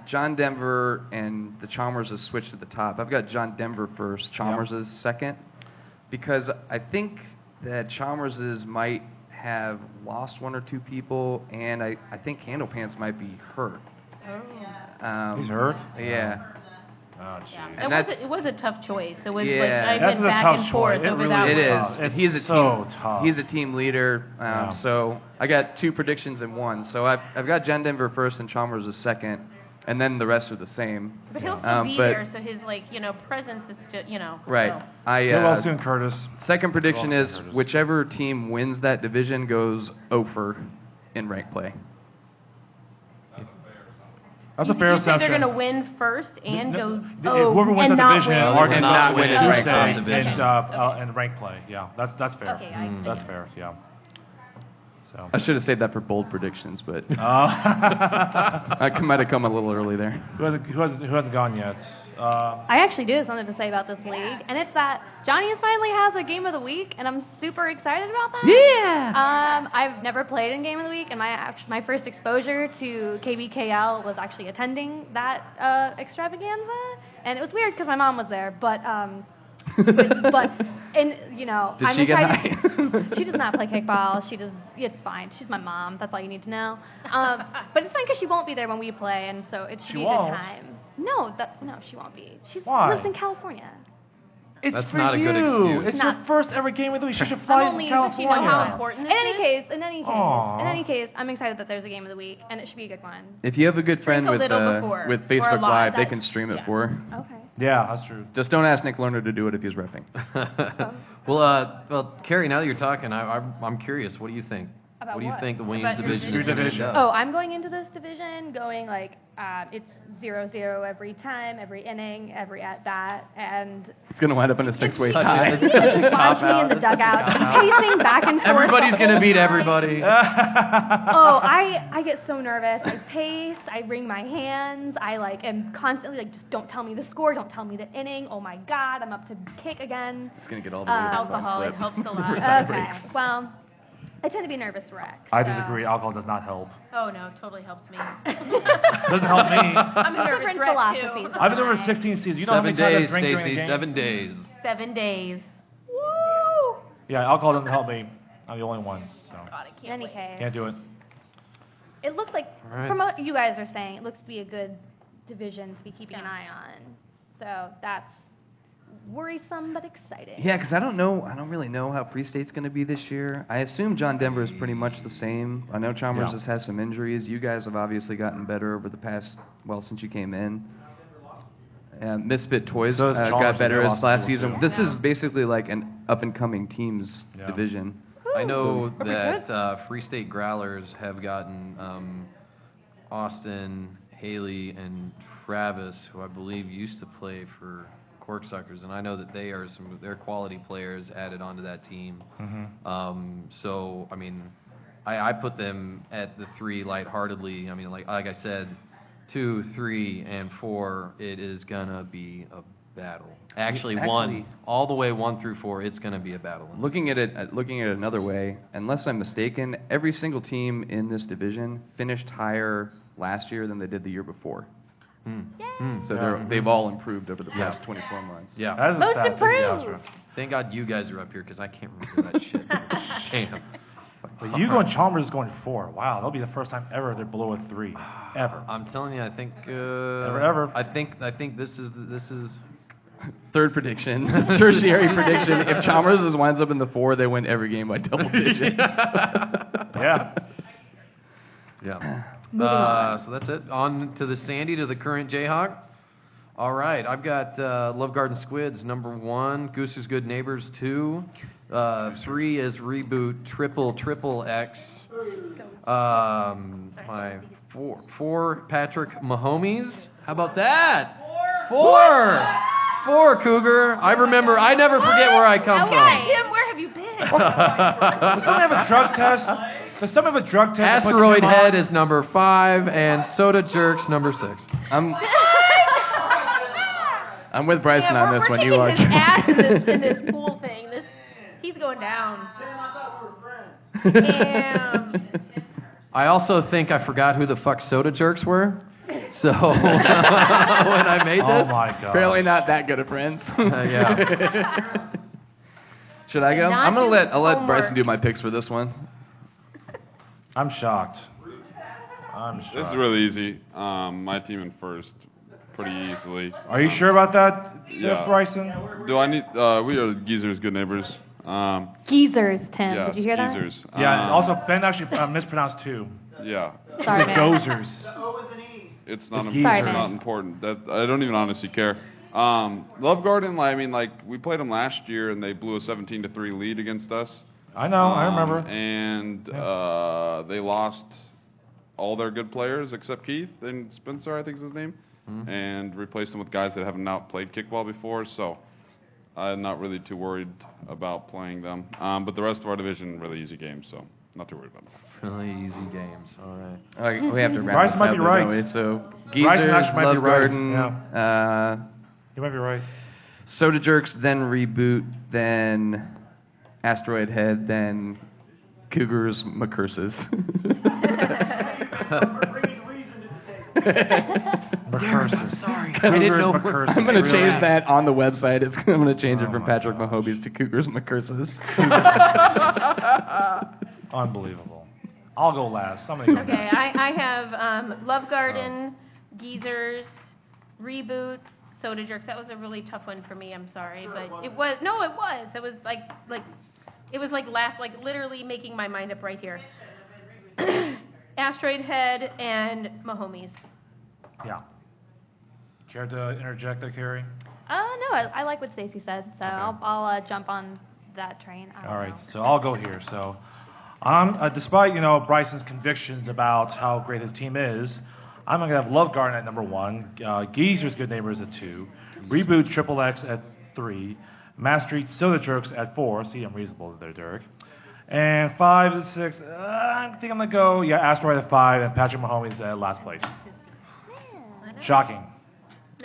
John Denver and the Chalmers is switched at the top. I've got John Denver first, Chalmers is second, because I think that Chalmers might have lost 1 or 2 people, and I think Candlepants might be hurt. He's hurt? Yeah. Oh, jeez. And that's- it was a tough choice. It was Yeah. like, I That's went a back tough and forth choice. It over really that It one. tough. is. It's He's a so team. tough. He's a team leader. Yeah. So I got 2 predictions in 1. So I've got John Denver first and Chalmers is second, and then the rest are the same. But he'll still be but- here, so his presence is still, Right. So. Get well soon, Curtis. Second prediction Well, is Curtis. whichever team wins that division goes over in rank play. That's You, a fair you think they're assumption. going to win first and go Whoever wins and the not division win? are going And to not win in you rank say, play. Division. and rank play. Yeah, that's fair. Okay, I That's fair. Yeah. So. I should have saved that for bold predictions, but Uh, I might have come a little early there. who hasn't gone yet? I actually do have something to say about this league, and it's that Johnny finally has a game of the week, and I'm super excited about that. Yeah. I've never played in game of the week, and my first exposure to KBKL was actually attending that extravaganza, and it was weird because my mom was there, but and Did I'm she get excited. high? She does not play kickball. It's fine. She's my mom. That's all you need to know. But it's fine because she won't be there when we play, and so it should She be a won't? good time. No, she won't be. She Why? lives in California. It's That's for not a you. good excuse. It's Not- your first ever game of the week. You should I'm fly only- to does she know California. How important In this any is? case, Aw. in any case, I'm excited that there's a game of the week, and it should be a good one. If you have a good friend a with little before, or a Facebook lot, Live, they that- can stream it yeah. for her. Okay. Yeah, that's true. Just don't ask Nick Lerner to do it if he's repping. Well, Carrie, now that you're talking, I'm curious. What do you think? About what do you what? think the Williams About your division Your is going to division. end up? Oh, I'm going into this division going like it's 0-0 every time, every inning, every at bat, and It's going to wind up in a 6-way such a- tie. it's such a just watch me in the cop-out. dugout, just pacing back and forth. Everybody's the going to whole beat time. everybody. Oh, I get so nervous. I pace, I wring my hands, I am constantly just don't tell me the score, don't tell me the inning. Oh my God, I'm up to kick again. It's going to get all the way to the Alcohol, it front helps a lot. flip. Tie Okay, breaks. well, I tend to be a nervous wreck. I so- disagree. Alcohol does not help. Oh no, totally helps me. Doesn't help me. I'm a nervous Different wreck philosophies. too. I've been doing 16 seasons. You know how 7 many times I days, drink during the Stacy. game? 7 days. 7 days. Woo! Yeah, alcohol doesn't help me. I'm the only one. So God, I In can't any wait. case. can't do it. It looks like, All right. from what you guys are saying, it looks to be a good division to be keeping an Yeah. eye on. So that's worrisome but exciting. Yeah, because I don't really know how Free State's going to be this year. I assume John Denver is pretty much the same. I know Chalmers Yeah. has had some injuries. You guys have obviously gotten better over the past, since you came in. Misfit Toys So has Chalmers, got better they as lost last people, season. too. This is basically like an up-and-coming teams Yeah. division. I know That'd be that Free State Growlers have gotten Austin, Haley, and Travis, who I believe used to play for Corksuckers, and I know that they are some of their quality players added onto that team. So, I mean, I put them at the 3 lightheartedly. I mean, like I said, 2, 3, and 4, it is gonna be a battle. Actually, all the way 1 through 4, it's gonna be a battle. Looking at it another way, unless I'm mistaken, every single team in this division finished higher last year than they did the year before. So they've all improved over the past 24 months. Yeah. That is a Most stat for the improved. Astros. Thank God you guys are up here because I can't remember that shit. Damn. But you going Chalmers is going 4. Wow, that'll be the first time ever they're below a 3. Ever. I'm telling you, I think. Ever. I think this is. Third prediction, tertiary prediction. If Chalmers winds up in the 4, they win every game by double digits. Yeah. Yeah. Moving on. So that's it. On to the Sandy, to the current Jayhawk. All right, I've got Love Garden Squids, number 1. Gooser's Good Neighbors, 2. 3 is Reboot, triple X. My 4 Patrick Mahomes. How about that? 4 Cougar. I remember. I never forget where I come Okay. from. Tim, where have you been? Does somebody have a drug test? Does somebody have a drug test? to put Asteroid Tim Head on? is number 5, and Soda Jerks number 6. I'm with Bryson Yeah, on we're this one. kicking You are. his ass in this pool thing. He's going down. Damn. I also think I forgot who the fuck Soda Jerks were. So when I made Oh this, my god. Apparently not that good of friends. yeah. Should I go? Not I'm gonna do let I'll let homework. Bryson do my picks for this one. I'm shocked. I'm This is shocked. really easy. My team in first, pretty easily. Are you sure about that, Yeah. Bryson? Do I need? We are Geezer's Good Neighbors. Geezers, Tim. Yes, Did you hear that? Geezers. Yeah. Also, Ben actually mispronounced 2. Yeah. Sorry, The man. Gozers. It's not, It's it's Geezers. Sorry, not man. important. That I don't even honestly care. Love Garden, I mean, like we played them last year and they blew a 17-3 lead against us. I know, I remember. And they lost all their good players except Keith and Spencer, I think is his name, and replaced them with guys that haven't not played kickball before. So I'm not really too worried about playing them. But the rest of our division, really easy games, so not too worried about them. Really easy games. All right. All right, we have to wrap Bryson this might up, be though, right. don't we? So Bryson Geezers, actually might be Love right, Garden, You might be right. Soda Jerks, then Reboot, then Asteroid Head, then Cougars McCurses. McCurses. Sorry. Cougars I didn't know. McCurses. I'm going to Really? change that on the website. I'm going to change it Oh from my Patrick gosh. Mahomes to Cougars McCurses. Unbelievable. I'll go last. Somebody go Okay, next. I have Love Garden, Geezers, Reboot, Soda Jerks. That was a really tough one for me. I'm sorry, but it was. No, it was. It was it was like literally making my mind up right here. Asteroid Head and Mahomes. Yeah. Care to interject there, Carrie? No, I like what Stacy said, so I'll jump on that train. I don't All right, know. so I'll go here. So, despite Bryson's convictions about how great his team is, I'm gonna have Love Garden at number 1, Geezer's Good Neighbors at 2, Reboot Triple X at 3, Mass Street Soda Jerks at 4. See, I'm reasonable there, Derek. And 5 and 6. I think I'm gonna go Asteroid at 5 and Patrick Mahomes at last place. Shocking.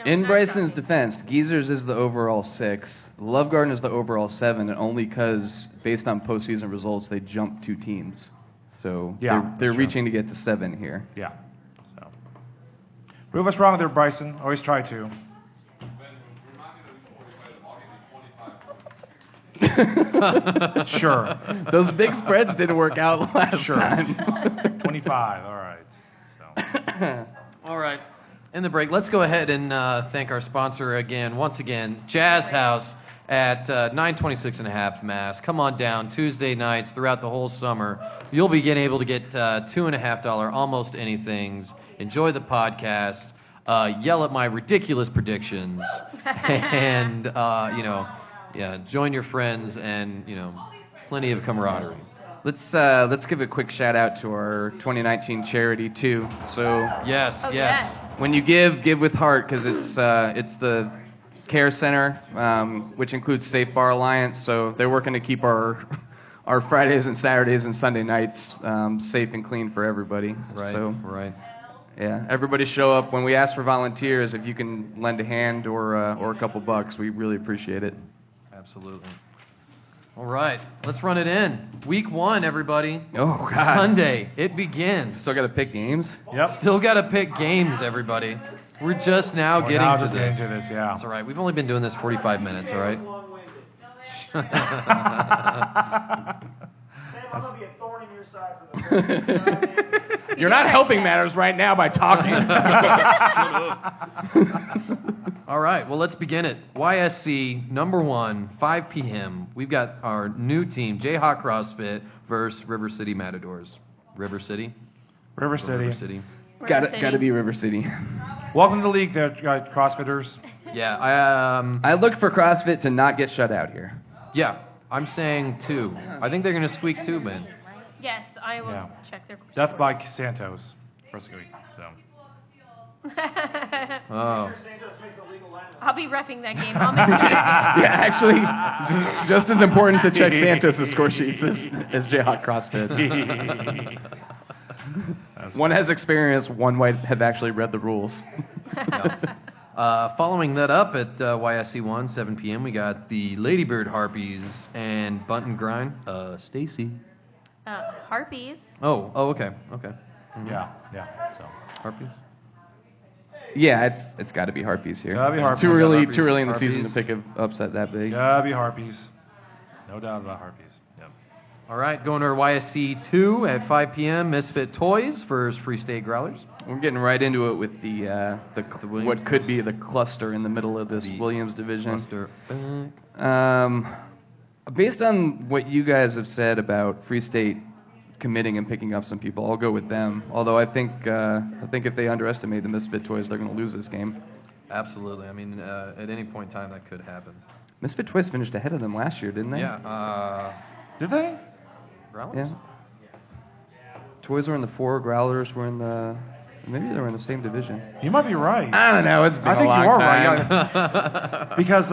In Bryson's defense, Geezers is the overall 6, Love Garden is the overall 7, and only because, based on postseason results, they jumped 2 teams. So Yeah, they're that's true. reaching to get to 7 here. Yeah. So. Prove us wrong there, Bryson. Always try to. Sure. Those big spreads didn't work out last time. 25. All right. So. All right. In the break, let's go ahead and thank our sponsor again, once again, Jazz House at 926 and a half Mass. Come on down Tuesday nights throughout the whole summer. You'll be able to get $2.50 almost anythings. Enjoy the podcast. Yell at my ridiculous predictions. And, join your friends and, plenty of camaraderie. Let's give a quick shout out to our 2019 charity too. So Yes. when you give with heart, because it's the Care Center, which includes Safe Bar Alliance. So they're working to keep our Fridays and Saturdays and Sunday nights safe and clean for everybody. Right. So, Right. yeah, everybody show up. When we ask for volunteers, if you can lend a hand or a couple bucks, we really appreciate it. Absolutely. All right, let's run it in. Week 1, everybody. Oh, God. Sunday, it begins. Still got to pick games. Yep. Still got to pick games, everybody. We're just now We're getting now to just this. getting to this, yeah. That's all right. We've only been doing this 45 minutes, all right? Sam, I'm going to be a thorn in your side for the You're not helping matters right now by talking. All right, well, let's begin it. YSC, number 1, 5 p.m. We've got our new team, Jayhawk CrossFit versus River City Matadors. River City? River City. River City. Got to be River City. Welcome to the league, there, CrossFitters. Yeah, I look for CrossFit to not get shut out here. I'm saying 2. I think they're going to squeak 2, Ben. Yes, I will Yeah. check their. Death by Santos. First week. So. Oh. I'll be reffing that game. I'll make sure. Yeah, actually, just as important to check Santos' score sheets as Jayhawk CrossFit. One has experience, one might have actually read the rules. Following that up at YSC 1, 7 p.m., we got the Ladybird Harpies and Bunt and Grind. Stacy. Harpies. Oh, okay. Mhm. Yeah. So. Harpies. Yeah, it's got to be Harpies here. Gotta be Harpies. Too early in the Harpies. season to pick an upset that big. Gotta be Harpies. No doubt about Harpies. Yep. All right, going to our YSC 2 at 5 p.m., Misfit Toys versus Free State Growlers. We're getting right into it with the what could be the cluster in the middle of this The Williams division. Cluster. Based on what you guys have said about Free State committing and picking up some people, I'll go with them. Although I think if they underestimate the Misfit Toys, they're going to lose this game. Absolutely. I mean, at any point in time, that could happen. Misfit Toys finished ahead of them last year, didn't they? Yeah. Did they? Growlers? Yeah. Toys were in the 4, Growlers were in the... Maybe they were in the same division. You might be right. I don't know. It's been I think a long you are time. right. Yeah. Because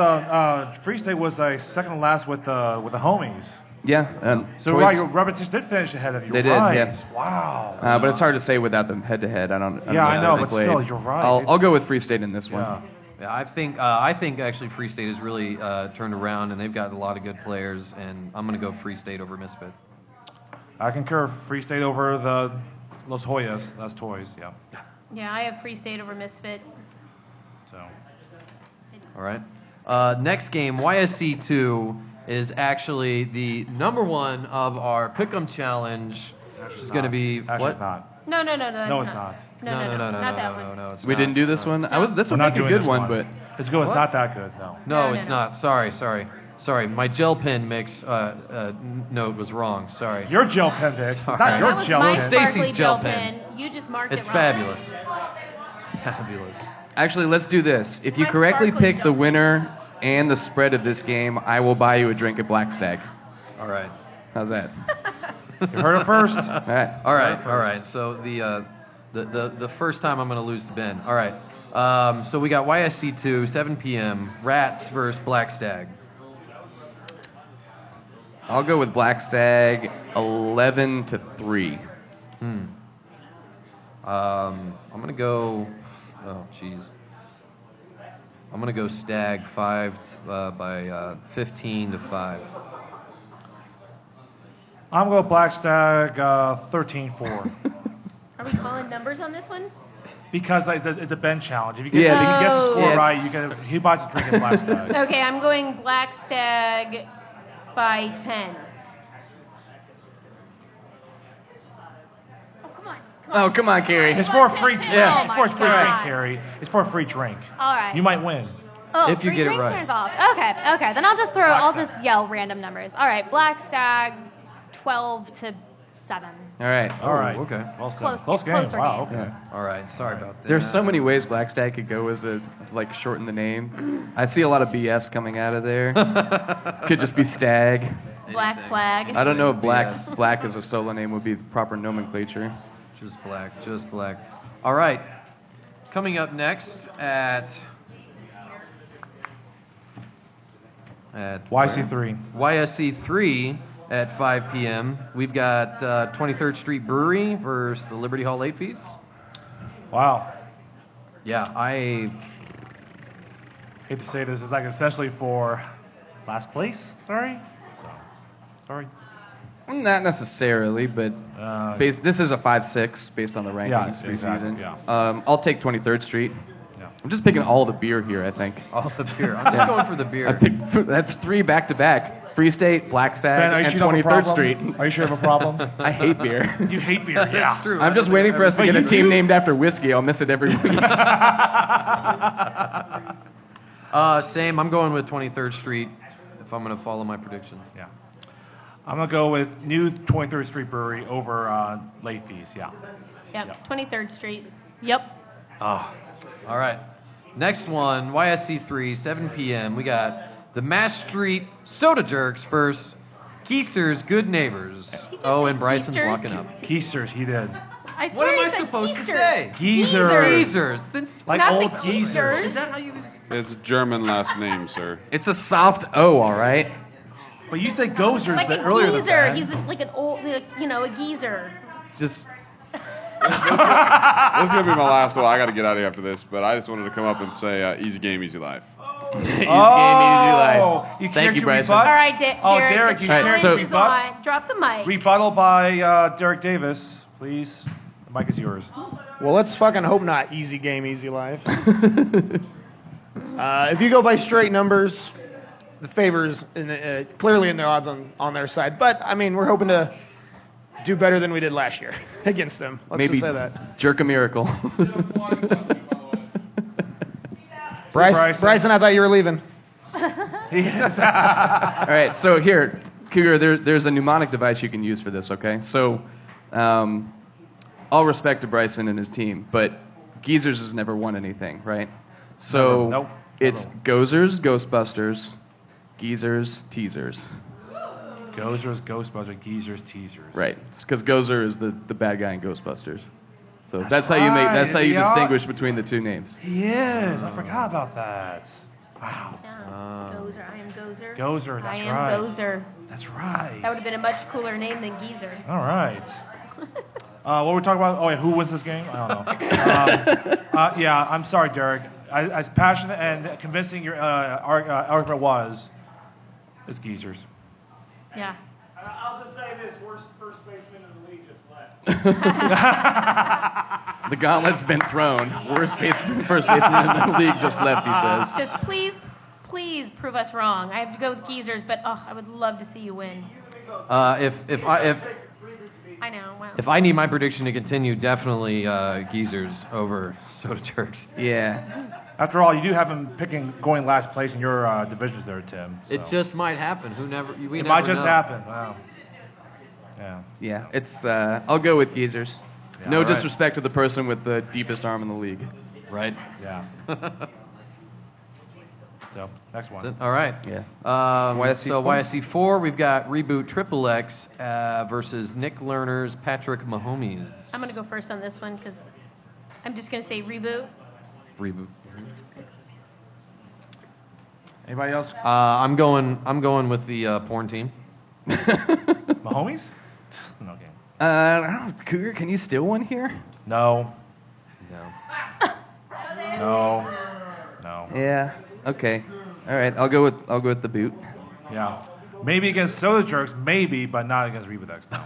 Free State was second to last with the homies. Yeah. So Toys, right, your Repetition did finish ahead of you. They did, right. yeah. Wow. but it's hard to say without them head-to-head. I don't Yeah, know I how know, they but played. still, you're right. I'll go with Free State in this one. Yeah. Yeah, I think actually Free State has really turned around, and they've got a lot of good players, and I'm going to go Free State over Misfit. I concur. Free State over the Los Hoyas. That's Toys. Yeah. Yeah, I have Free State over Misfit. So. All right. Next game, YSC 2, is actually the number 1 of our Pick'em Challenge, which is going to be Actually, what? it's not. No, that's No, it's not. No, not that one. No, it's We not. didn't do this one. This We're would not make a doing good this one, but It's good. It's What? not that good. No. No, No, it's no. not. Sorry. My gel pen mix note was wrong. Sorry. Your gel pen, Vic. Sorry. Not That your was gel my pen. Stacy's sparkly gel gel pen. pen. You just marked It's it wrong. fabulous. It's fabulous. actually, let's do this. If you My correctly sparkly pick the jump. winner and the spread of this game, I will buy you a drink at Black Stag. All right. How's that? You heard it first. All right. All right. So the first time I'm going to lose to Ben. All right. So we got YSC 2, 7 p.m. Rats versus Black Stag. I'll go with Black Stag 11-3. I'm going to go. Oh, jeez. I'm gonna go Stag 5 by 15 to 5. I'm going to Black Stag 13-4. Are we calling numbers on this one? Because it's a Ben challenge. If you Yeah, if he gets the Oh. score Yeah. right, he buys a drink at Black Stag. Okay, I'm going Black Stag by 10. Oh, come on. Oh, come on, Carrie. It's for a free, Yeah. it's for a free Oh my drink, God. Carrie. It's for a free drink. All right. You might win. Oh, If you free get it drinks right. are involved. Okay. Then I'll just yell random numbers. All right, Black Stag, 12 to 7. All right. All right. okay. Well said. Close- Close game. closer Wow. game. Okay. All right. Sorry about that. There's so many ways Black Stag could go as like shorten the name. I see a lot of BS coming out of there. Could just be Stag. Black Flag. I don't know if BS. Black as a solo name would be the proper nomenclature. Just black. Just black. All right. Coming up next at YC3. YSC3 at 5 p.m. We've got 23rd Street Brewery versus the Liberty Hall late fees. Wow. Yeah, I Hate to say this, is like essentially for last place. Sorry. Not necessarily, but this is a 5-6 based on the rankings Yeah, preseason. exactly, yeah. I'll take 23rd Street. Yeah. I'm just picking all the beer here, I think. all the beer. I'm just going for the I beer. picked, that's 3 back-to-back. Free State, Black Stag, Ben, are you and sure you have a 23rd problem? Street. Are you sure you have a problem? I hate beer. You hate beer, yeah. That's true. I'm just waiting for us to Wait, get a you team do? named after whiskey. I'll miss it every week. Same. I'm going with 23rd Street if I'm going to follow my predictions. Yeah. I'm going to go with new 23rd Street Brewery over late fees, yeah. Yep, 23rd Street. Yep. Oh, all right. Next one, YSC3, 7 p.m. We got the Mass Street Soda Jerks versus Keister's Good Neighbors. Oh, and Bryson's Keisters? walking up. Keisters, he did. I What swear am he I said supposed to Keister. say? Geezers. Geezers. Then Like Not the old geezers. Keisters. Is that how you? It's a German last name, sir. It's a soft O, all right? But you said Gozers Like a earlier this geezer. time. He's like an old, a geezer. Just This is gonna be my last one. I got to get out of here after this, but I just wanted to come up and say, easy game, easy life. easy game, easy life. You Thank cared you, to Bryson. rebut? All right, Oh, Derek. Derek, the you cared challenge to is rebut? on. Drop the mic. Rebuttal by Derek Davis, please. The mic is yours. Well, let's fucking hope not. Easy game, easy life. If you go by straight numbers, the favors clearly in the odds on their side. But I mean, we're hoping to do better than we did last year against them. Let's maybe just say that. jerk a miracle. Bryson, I thought you were leaving. Yes. All right, so here, Cougar, there's a mnemonic device you can use for this, okay? So, all respect to Bryson and his team, but Geezers has never won anything, right? So, Never. Nope. it's Never. Gozers, Ghostbusters, Geezers, Teasers. Gozers, Ghostbusters, Geezers, Teasers. Right, because Gozer is the bad guy in Ghostbusters. So that's how you make. That's how you Yeah. distinguish between the two names. He is. I forgot about that. Wow. Gozer. I am Gozer. Gozer, that's I am right. Gozer. That's right. That would have been a much cooler name than Geezer. All right. What were we talking about? Oh, yeah, who wins this game? I don't know. Yeah, I'm sorry, Derek. As passionate and convincing your argument was, it's Geezers. Yeah. I'll just say this: worst first baseman in the league just left. The gauntlet's been thrown. First baseman in the league just left, he says. Just please prove us wrong. I have to go with Geezers, but I would love to see you win. I know. Well. If I need my prediction to continue, definitely Geezers over Soda Jerks. Yeah. After all, you do have him going last place in your divisions there, Tim. So. It just might happen. We It never might just know. happen. Wow. Yeah. Yeah, it's. I'll go with Geezers. Yeah, No all right. disrespect to the person with the deepest arm in the league. Right. Yeah. So, next one. All right. Yeah. So YSC4, we've got Reboot Triple X versus Nick Lerner's Patrick Mahomes. I'm gonna go first on this one because I'm just gonna say reboot. Reboot. Anybody else? I'm going with the porn team. Mahomes? No game. I don't know, Cougar, can you steal one here? No. No. No. No. Yeah. Okay. All right. I'll go with the boot. Yeah. Maybe against Soda Jerks, maybe, but not against Rebadex, no.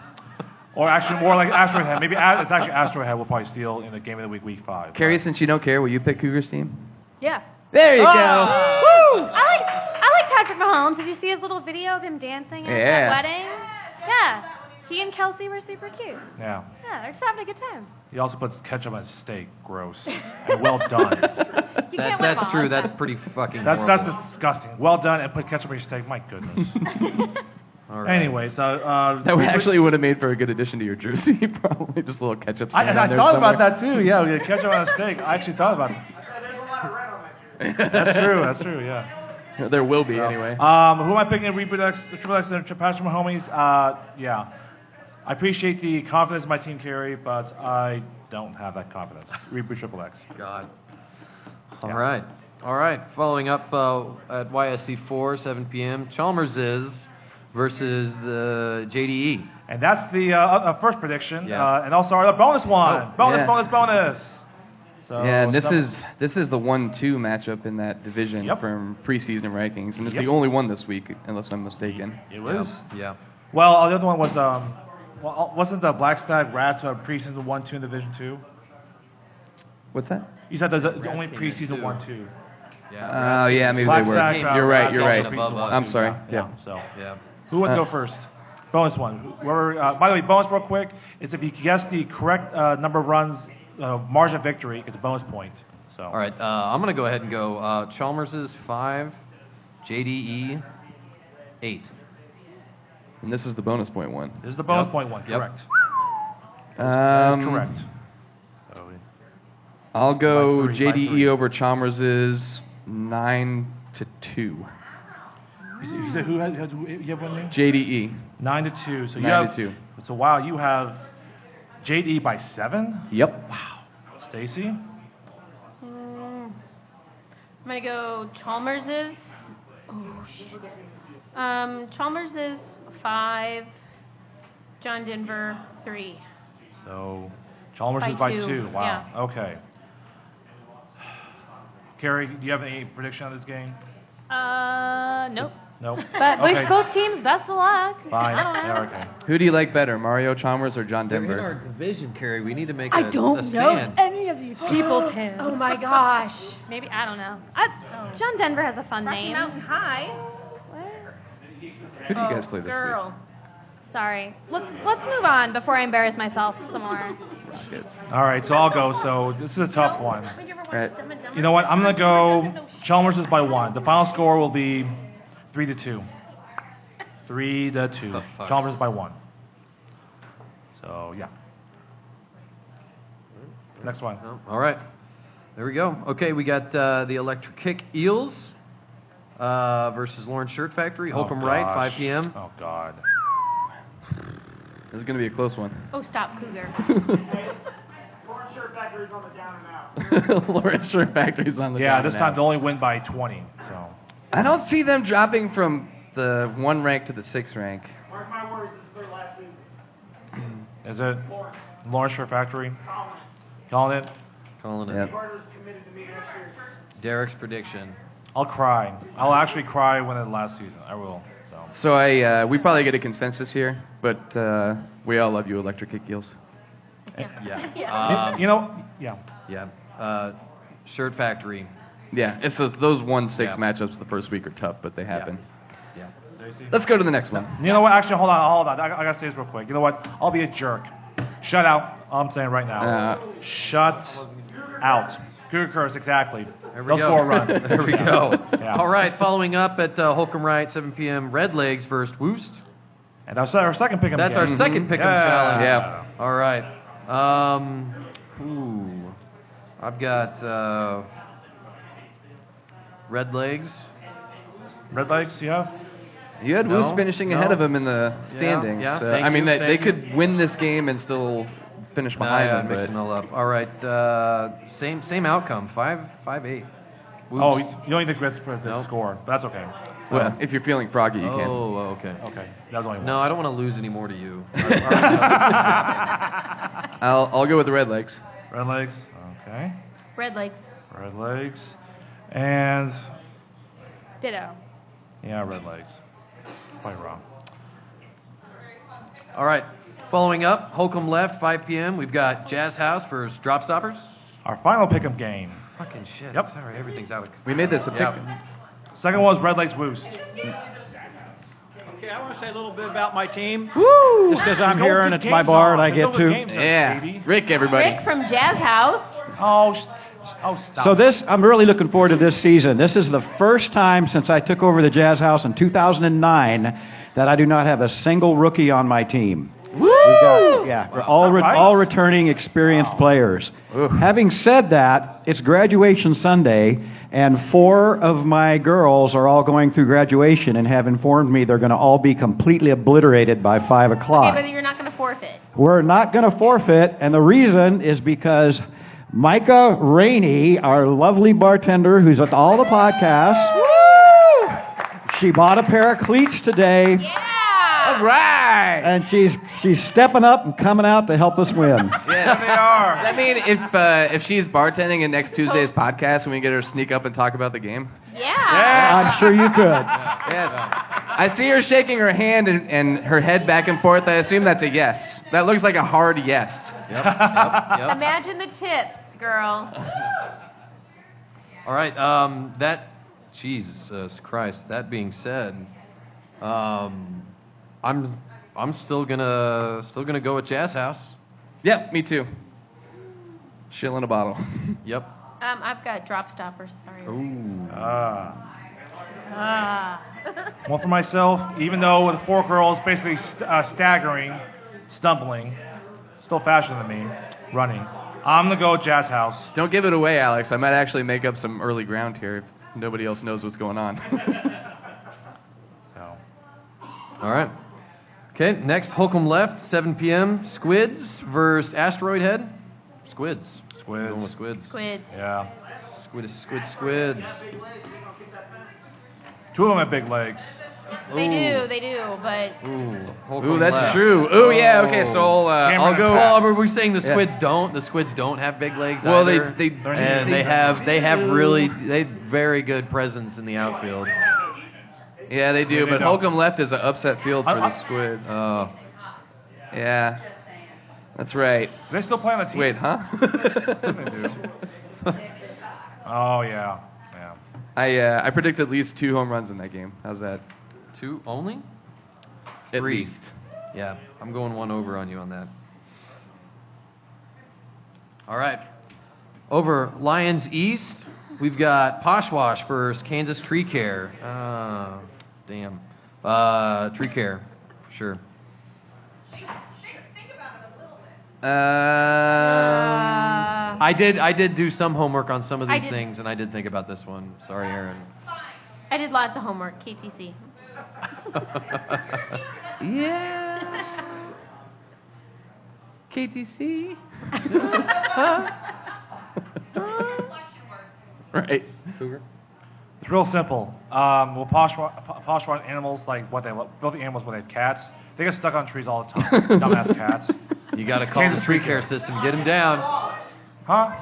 Or actually more like Astro Head. Maybe it's actually Astro Head will probably steal in the game of the week 5. Carrie, since you don't care, will you pick Cougars team? Yeah. There you go. Woo! I like Patrick Mahomes. Did you see his little video of him dancing at Yeah. that wedding? Yeah. He and Kelsey were super cute. Yeah. Yeah, they're just having a good time. He also puts ketchup on his steak. Gross. And well done. You can't win That's them all. true. That's pretty fucking That's horrible. disgusting. Well done and put ketchup on your steak. My goodness. All right. Anyways, That actually would have made for a good addition to your jersey. Probably just a little ketchup I stain on there thought somewhere. about that too. Yeah, we get ketchup on a steak. I actually thought about it. There's a lot of red on that jersey. That's true. That's true. Yeah. There will be anyway. Who am I picking in Reaper X, the Triple X, and the Patrick Mahomes? Yeah. I appreciate the confidence in my team, Carrie, but I don't have that confidence. Reaper Triple X. God. All right. All right. Following up at YSC 4, 7 p.m. Chalmers versus the JDE. And that's the first prediction. Yeah. And also our bonus one. Oh, bonus, yeah. bonus. So Yeah, and this is the 1-2 matchup in that division Yep. from preseason rankings, and it's Yep. the only one this week, unless I'm mistaken. It was. Yeah. Well, the other one was wasn't the Black Stag Rats preseason 1-2 in Division 2? What's that? You said the Rats only came in preseason too. 1-2. Yeah. Oh, yeah, maybe Black they were. Stag, You're right. Rats You're also right. above us. I'm sorry. Yeah. Yeah. So Yeah. who wants to go first? Bonus one. Whoever. By the way, bonus real quick is if you guess the correct number of runs, margin of victory, it's a bonus point. So. All right. I'm going to go ahead and go Chalmers is 5, JDE 8. And this is the bonus point one. This is the bonus Yep. point one. Yep. Correct. That is correct. So, I'll go By three, by JDE three. over Chalmers's 9-2. you said who you have one name? JDE 9-2. So you 9-2. So wow, you have JD by 7. Yep. Stacy. I'm gonna go Chalmers's. Oh shit. Chalmers's 5, John Denver 3. So Chalmers By is by two, 2. Wow. yeah. Okay. Carrie, do you have any prediction on this game? Nope. No. But wish Okay. both teams best of luck. Fine. I don't know. Yeah, okay. Who do you like better, Mario Chalmers or John They're in our Denver? division, Carrie. We need to make I a don't a know stand. any of these people, Tim. Oh my gosh. Maybe, I don't know. John Denver has a fun Rocky name. Mountain High. What? Who do you guys play this Girl. Sorry. Let's move on before I embarrass myself some more. week? All right, so I'll go. So this is a tough one. Have you ever watched Right. Dumb and Dumber? You know what? I'm gonna go. Chalmers is by 1. The final score will be 3-2. 3-2. The fuck? Chalmers is by 1. So yeah. Next one. No? All right. There we go. Okay, we got the Electric Kick Eels versus Lawrence Shirt Factory. Holcomb Wright, 5 p.m. Oh God. This is going to be a close one. Oh, stop, Cougar. Lawrence Shirt Factory's on the down and out. Lawrence Shirt Factory's on the Yeah, down this and time out. they only win by 20. So. I don't see them dropping from the 1 rank to the 6 rank. Mark my words, this is their last season. Is it Lawrence, Lawrence Shirt Factory? Colin, Calling it? Calling it. Yep. Carter's committed to me next year. Derek's prediction. I'll cry. I'll actually cry when it's last season. I will. So. So we probably get a consensus here, but we all love you, Electric Kick Eels. Yeah. You know, yeah. Yeah. Shirt Factory. Yeah, it's those 1-6 Yeah. matchups the first week are tough, but they happen. Yeah. Let's go to the next one. You know what? Actually, hold on. I gotta say this real quick. You know what? I'll be a jerk. Shut out. All I'm saying right now. Shut out. Cougar curse, exactly. There we They'll go. score a run. There we go. Yeah. All right, following up at Holcomb Wright, 7 p.m. Red Legs versus Woost. And that's our second pick 'em That's game. our second pick 'em Yeah. challenge. Yeah. All right. I've got Red Legs. Red Legs, yeah. You had No, Woos finishing ahead no. of him in the standings. yeah, so, thank I mean, you, they thank you. could win this game and still finish behind Yeah, him. mixing But all up. All right. Same outcome. 5-8. Oh, you don't need the grits for the No. score. That's okay. well, if you're feeling froggy, you can. Oh, okay. Okay. That was only one. No, I don't want to lose any more to you. I'll go with the Red Legs. Red Legs. Okay. Red Legs. Red Legs. And Ditto. yeah, red legs. Quite wrong. All right. Following up, Holcomb left, 5 p.m. We've got Jazz House versus Drop Stoppers. Our final pick'em game. Fucking shit. Yep. Sorry, everything's out of. We made this a pick. Yeah. Second one was Red Legs Woost. Okay, I want to say a little bit about my team. Woo! Just because I'm here and it's my bar and I get to. Yeah. Rick, everybody. Rick from Jazz House. Oh, stop. So I'm really looking forward to this season. This is the first time since I took over the Jazz House in 2009 that I do not have a single rookie on my team. Woo! We're all returning experienced players. Having said that, it's graduation Sunday, and 4 of my girls are all going through graduation and have informed me they're going to all be completely obliterated by 5 o'clock. Okay, but you're not going to forfeit. We're not going to forfeit, and the reason is because Micah Rainey, our lovely bartender who's at all the podcasts, she bought a pair of cleats today. Yeah. All right. And she's stepping up and coming out to help us win. Yes. They are. Does that mean if she's bartending in next Tuesday's podcast, can we get her to sneak up and talk about the game? Yeah. I'm sure you could. Yes. I see her shaking her hand and her head back and forth. I assume that's a yes. That looks like a hard yes. Yep. Imagine the tips, girl. All right. Jesus Christ. That being said, I'm still gonna go with Jazz House. Yep, me too. Shill in a bottle. Yep. I've got Drop Stoppers. Sorry. Ooh. One for myself, even though with 4 girls basically staggering, stumbling, still faster than me, running, I'm going to go Jazz House. Don't give it away, Alex. I might actually make up some early ground here if nobody else knows what's going on. So. All right. Okay. Next, Holcomb left, 7 p.m. Squids versus Asteroid Head. Squids. Going with Squids. Squids. Yeah. Squids. 2 of them have big legs. They do, but Ooh. Holcomb Ooh, that's left. true. Ooh, yeah. Okay, so I'll go. Well, were we saying the Squids don't? The Squids don't have big legs Well, either. they have very good presence in the outfield. Yeah, they do. They But don't. Holcomb left is an upset field for the Squids. Oh. Yeah, that's right. Do they still play on the team? Wait, huh? They do. Oh, yeah. I predict at least 2 home runs in that game. How's that? 2 only? At 3. least. Yeah, I'm going 1 over on you on that. All right. Over Lions East, we've got Poshwash versus Kansas Tree Care. Damn. Tree Care, for sure. I did do some homework on some of these things, and I did think about this one. Sorry, Aaron. I did lots of homework. KTC. Yeah. KTC. Right. It's real simple. Well, posh animals, like filthy animals when they have cats, they get stuck on trees all the time. Dumbass cats. You got to call the tree care system. Get him down. Huh?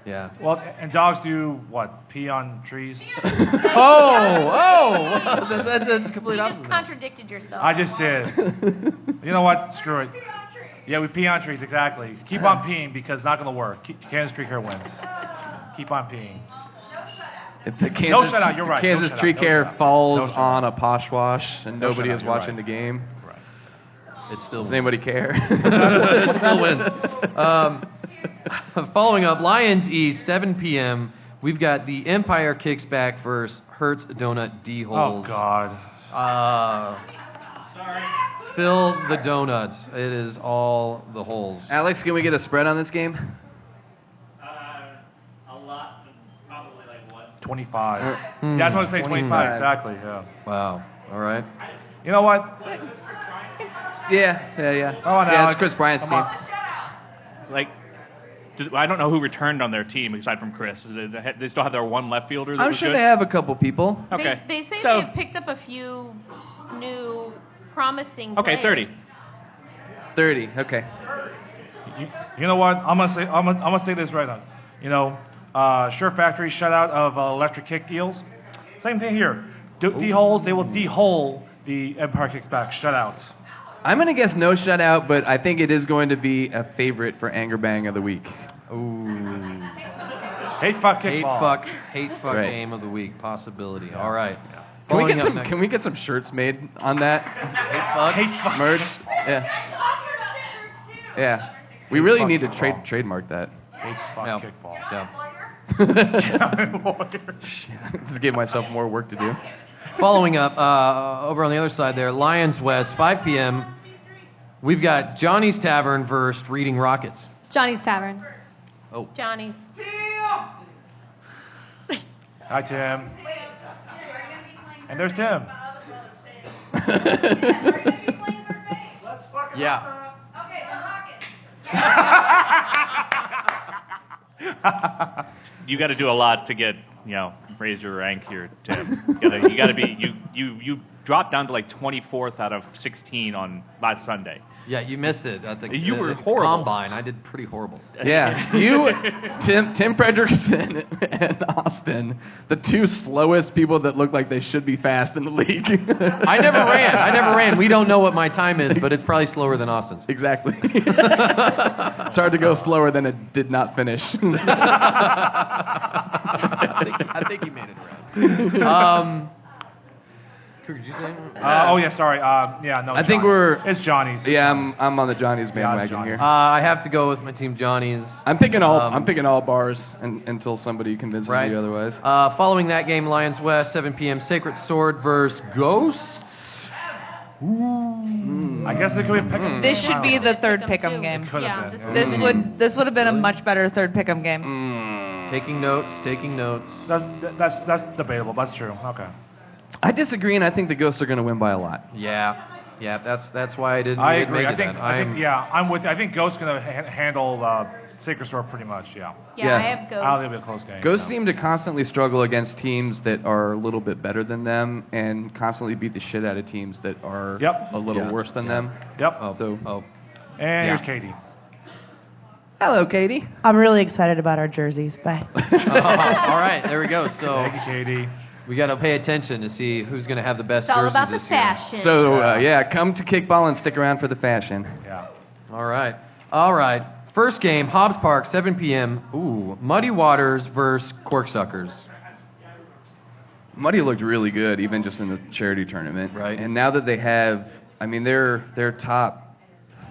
Yeah. Well, and dogs do what? Pee on trees? That's complete You opposite. just contradicted yourself. I just did. You know what? Screw it. Yeah, we pee on trees, exactly. Keep on peeing because it's not going to work. Kansas Tree Care wins. Keep on peeing. If the Kansas, No shutout, you're right. Kansas No Tree shutout, Care no shutout. falls No shutout. on a Poshwash and No nobody shutout, is you're watching right. the game. Right. It still Does anybody care? it still wins. Following up, Lions East, 7 p.m. We've got the Empire Kicks Back versus Hertz Donut D Oh, Holes. God. Fill the donuts. It is all the holes. Alex, can we get a spread on this game? A lot, probably like what? 25. Yeah, that's what I say, 25, exactly, yeah. Wow. All right. You know what? Yeah. Come on, yeah, Alex. it's Chris Bryant's Come team. on. Like, I don't know who returned on their team aside from Chris. They still have their one left fielder that I'm was sure good? they have a couple people. Okay. They say So- they've picked up a few new promising Okay, players. 30. 30. Okay. You know what? I'm gonna say this right now. Shirt Factory shutout of Electric Kick Eels. Same thing here. D-holes, they will D-hole the Empire Kicks Back shutouts. I'm going to guess no shutout, but I think it is going to be a favorite for Anger Bang of the week. Ooh. Hate fuck kickball. Hate fuck Right. game of the week possibility. All right. Can we Following get up some? next- Can we get some shirts made on that? Hate fuck. Merch. Yeah. Yeah. We really fuck need to kickball. trademark that. Hate fuck Yeah. kickball. Yeah. Just give myself more work to do. Following up, over on the other side there, Lions West, 5 p.m. We've got Johnny's Tavern versus Reading Rockets. Johnny's Tavern. Oh. Johnny's. Hi, Tim. And there's Tim. Yeah. You got to do a lot to get, raise your rank here, Tim. You got to be you dropped down to like 24th out of 16 on last Sunday. Yeah, you missed it. I think You were the horrible. Combine, I did pretty horrible. Yeah, you, Tim Fredrickson and Austin, the two slowest people that look like they should be fast in the league. I never ran. We don't know what my time is, but it's probably slower than Austin's. Exactly. It's hard to go slower than it did not finish. I think he made it around. Did you say? Sorry. No. I think Johnny's. It's Johnny's. Yeah, I'm on the Johnny's bandwagon Johnny's. here. I have to go with my team Johnny's. I'm picking all bars until somebody convinces Right. me otherwise. Following that game, Lions West, 7 p.m. Sacred Sword versus Ghosts. I guess they could be picking. This should be the third Pick 'em pick'em too. game. Could Yeah, have this been. This would have been a much better third pick'em game. Taking notes. That's debatable. That's true. Okay. I disagree, and I think the Ghosts are going to win by a lot. Yeah. That's why I didn't. I didn't agree. make I it think. then. I'm with. I think Ghost's gonna handle Sacred Sword pretty much. Yeah. Yeah, I have Ghost. I don't think it'll be a close game. Ghosts so. seem to constantly struggle against teams that are a little bit better than them, and constantly beat the shit out of teams that are Yep. a little Yeah. worse than them. Yep. So, And here's Katie. hello, Katie. I'm really excited about our jerseys. Bye. All right, there we go. So Thank you, Katie. we got to pay attention to see who's going to have the best It's all jerseys about the this year. fashion. So, come to Kickball and stick around for the fashion. Yeah. All right. First game, Hobbs Park, 7 p.m. Ooh, Muddy Waters versus Corksuckers. Muddy looked really good, even just in the charity tournament. Right. And now that they have, their top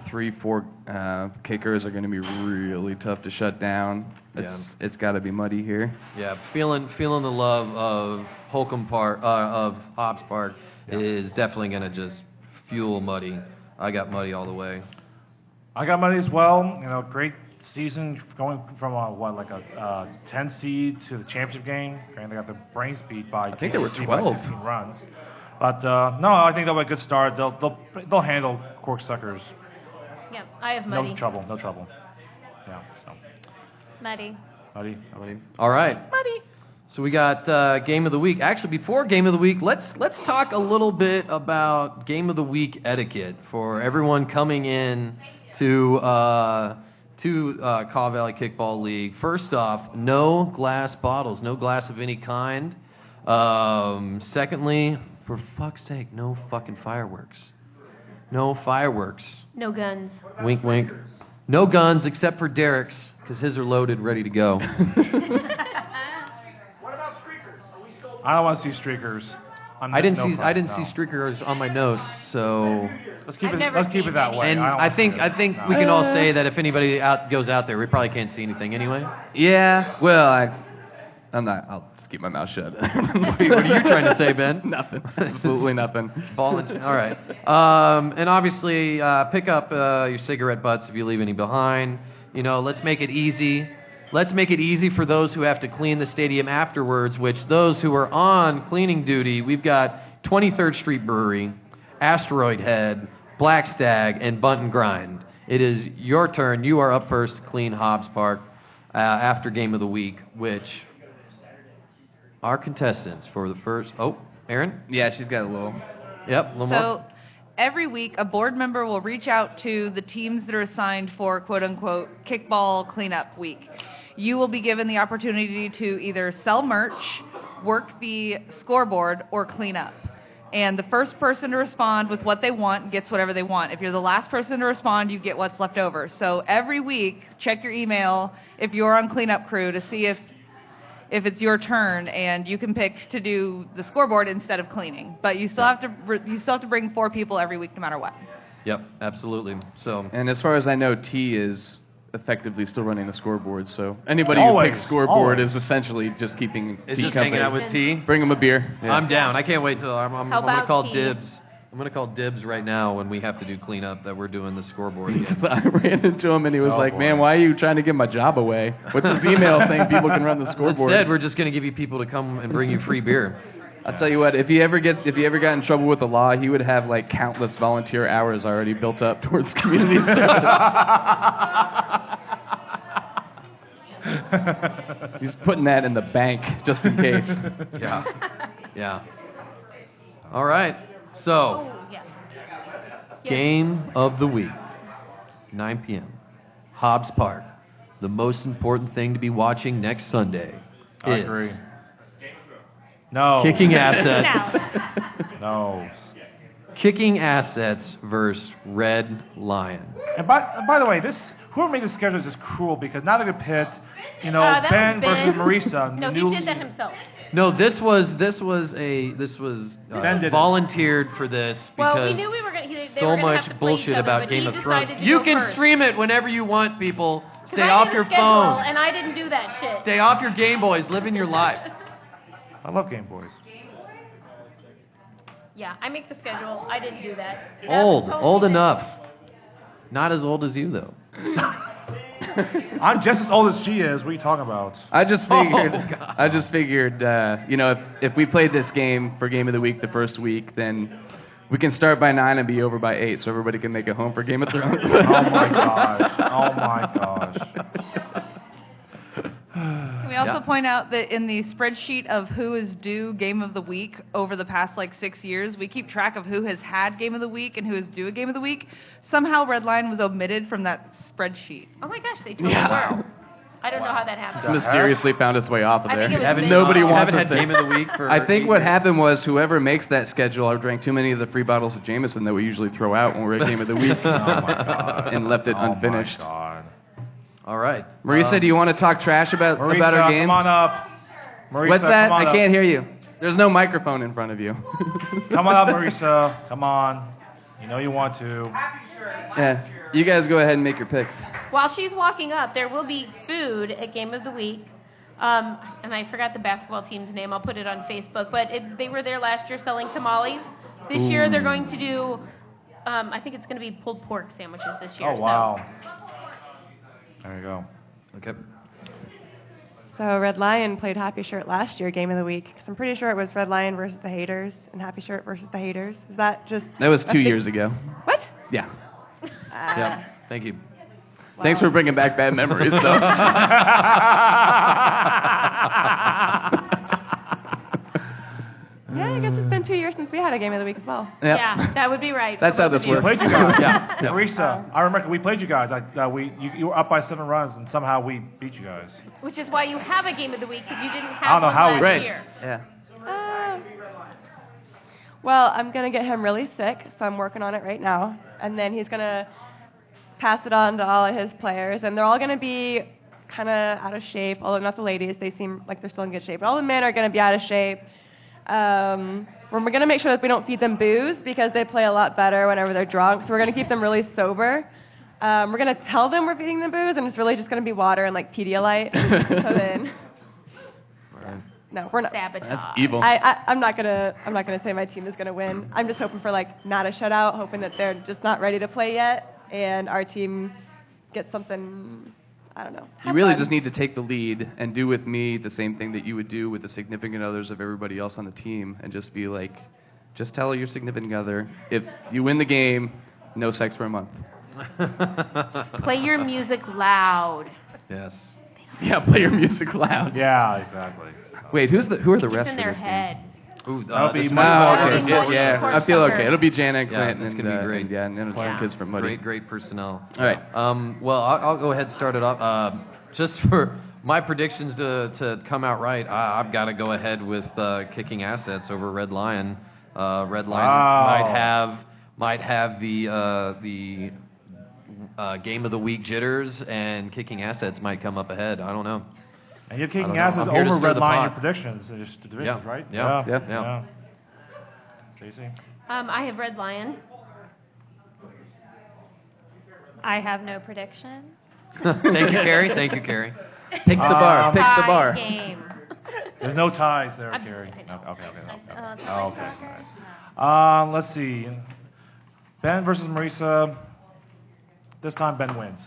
3-4 kickers are going to be really tough to shut down. It's got to be Muddy here. Yeah, feeling the love of Holcomb Park, of Hobbs Park, is definitely going to just fuel Muddy. I got Muddy all the way. I got Muddy as well. Great season going from a 10 seed to the championship game. And they got the brains beat by. I think they were KC by 12. 16 runs. But no, I think they'll be a good start. They'll handle Corksuckers. Yeah, I have Muddy. No trouble. Yeah. So Muddy. Muddy. All right. Muddy. So we got Game of the Week. Actually, before Game of the Week, let's talk a little bit about Game of the Week etiquette for everyone coming in to Kaw Valley Kickball League. First off, no glass bottles, no glass of any kind. Secondly, for fuck's sake, no fucking fireworks. No fireworks. No guns. Wink, wink. No guns except for Derek's, because his are loaded, ready to go. I don't want to see streakers. I didn't see streakers on my notes, so Let's keep I've it. never Let's keep seen it that way. and don't I wanna think see I it. think No. we can all say that if anybody goes out there, we probably can't see anything anyway. Yeah, well, I'm not. I'll just keep my mouth shut. What are you trying to say, Ben? Nothing. Absolutely nothing. All right. And obviously, pick up your cigarette butts if you leave any behind. Let's make it easy. Let's make it easy for those who have to clean the stadium afterwards, which those who are on cleaning duty, we've got 23rd Street Brewery, Asteroid Head, Black Stag, and Bunt and Grind. It is your turn. You are up first to clean Hobbs Park after Game of the Week, which our contestants for the first... Oh, Aaron? Yeah, she's got a little. Yep, a little more. So every week, a board member will reach out to the teams that are assigned for quote-unquote kickball cleanup week. you will be given the opportunity to either sell merch, work the scoreboard, or clean up. And the first person to respond with what they want gets whatever they want. If you're the last person to respond, you get what's left over. So every week, check your email if you're on cleanup crew to see if it's your turn, and you can pick to do the scoreboard instead of cleaning. But you still have to bring 4 people every week, no matter what. Yep, absolutely. So. And as far as I know, T is effectively still running the scoreboard. So anybody who picks scoreboard is essentially just keeping T just company. hanging out with T. Bring him a beer. Yeah. I'm down. I can't wait till I'm How gonna about call T? dibs. I'm gonna call dibs right now when we have to do cleanup that we're doing the scoreboard again. I ran into him and he was like, boy. "Man, why are you trying to give my job away? What's this email saying people can run the scoreboard?" Instead, we're just gonna give you people to come and bring you free beer. I'll tell you what, if he ever got in trouble with the law, he would have like countless volunteer hours already built up towards community service. He's putting that in the bank just in case. Yeah. Yeah. All right. So, Oh, yes. game of the week, 9 p.m. Hobbs Park. The most important thing to be watching next Sunday I is agree. No. kicking assets. No. Kicking assets versus Red Lion. And by the way, whoever made the schedule is just cruel because now they're gonna pit, That Ben was versus Marisa. No, he did that himself. No, this was Ben did it. volunteered for this Well, we because knew we were going to. so much bullshit about Game of Thrones. You can stream it whenever you want, people. Stay off your phones. And I didn't do that shit. Stay off your Game Boys. Living your life. I love Game Boys. Yeah, I make the schedule. I didn't do that. Old enough. Not as old as you though. I'm just as old as she is. What are you talking about? I just figured, God. if we played this game for Game of the Week the first week, then we can start by 9 and be over by 8, so everybody can make it home for Game of Thrones. Oh my gosh. Oh my gosh. Can we also point out that in the spreadsheet of who is due Game of the Week over the past 6 years, we keep track of who has had Game of the Week and who is due a Game of the Week. Somehow Red Line was omitted from that spreadsheet. Oh my gosh, they totally were. I don't know how that happened. It's mysteriously found its way off of I there. think it was Nobody Mingo. wants Haven't us had to. Game of the Week for I think what 8 years. happened was whoever makes that schedule, I drank too many of the free bottles of Jameson that we usually throw out when we're at Game of the Week, Oh my god. and left it unfinished. Oh my god. All right. Marisa, do you want to talk trash about Marisa, our game? come on up. Marisa, What's that? come on I up. can't hear you. There's no microphone in front of you. Come on up, Marisa. Come on. You know you want to. Yeah. You guys go ahead and make your picks. While she's walking up, there will be food at Game of the Week. And I forgot the basketball team's name. I'll put it on Facebook. But they were there last year selling tamales. This year they're going to do, I think it's going to be pulled pork sandwiches this year. Oh wow. There you go. Okay. So Red Lion played Happy Shirt last year, Game of the Week. Because I'm pretty sure it was Red Lion versus the Haters and Happy Shirt versus the Haters. Is that just... That was 2 years ago. What? Yeah. Yeah. Thank you. Wow. Thanks for bringing back bad memories, though. Yeah, I guess it's been 2 years since we had a Game of the Week as well. Yep. Yeah, that would be right. That's for how both this of We works. played you guys. Yeah. Marisa, I remember we played you guys. You were up by 7 runs, and somehow we beat you guys. Which is why you have a Game of the Week, because you didn't I have don't know one how last we- Right. year. Yeah. Well, I'm going to get him really sick, so I'm working on it right now. And then he's going to pass it on to all of his players, and they're all going to be kind of out of shape, although not the ladies. They seem like they're still in good shape. But all the men are going to be out of shape. We're going to make sure that we don't feed them booze because they play a lot better whenever they're drunk, so we're going to keep them really sober. We're going to tell them we're feeding them booze, and it's really just going to be water and Pedialyte. So then... No, we're not. Sabotage. That's evil. I'm not gonna say my team is gonna win. I'm just hoping for not a shutout, hoping that they're just not ready to play yet, and our team gets something. I don't know. You really just need to take the lead and do with me the same thing that you would do with the significant others of everybody else on the team, and just be like, just tell your significant other, if you win the game, no sex for a month. Play your music loud. Yes. Yeah, play your music loud. Yeah, exactly. Wait, who are the It's refs in for their this game? head. Ooh, That'll be this Muddy Oh, Waters. okay. Muddy Yeah, Waters yeah. support I feel summer. okay. It'll be Jana and Yeah, Clinton. it's and, gonna be great. And, yeah, and some Yeah. kids from Muddy. Great personnel. All right. Well, I'll go ahead and start it off. Just for my predictions to come out right, I've got to go ahead with kicking assets over Red Lion. Red Lion might have the game of the week jitters, and kicking assets might come up ahead. I don't know. And you're kicking assets over Red Lion in your predictions, just the divisions, right? Yeah. Casey? I have Red Lion. I have no prediction. Thank you, Carrie. Thank you, Carrie. Pick the bar. Pick the bar. Game. There's no ties there, Carrie. Okay. Let's see. Ben versus Marisa. This time Ben wins.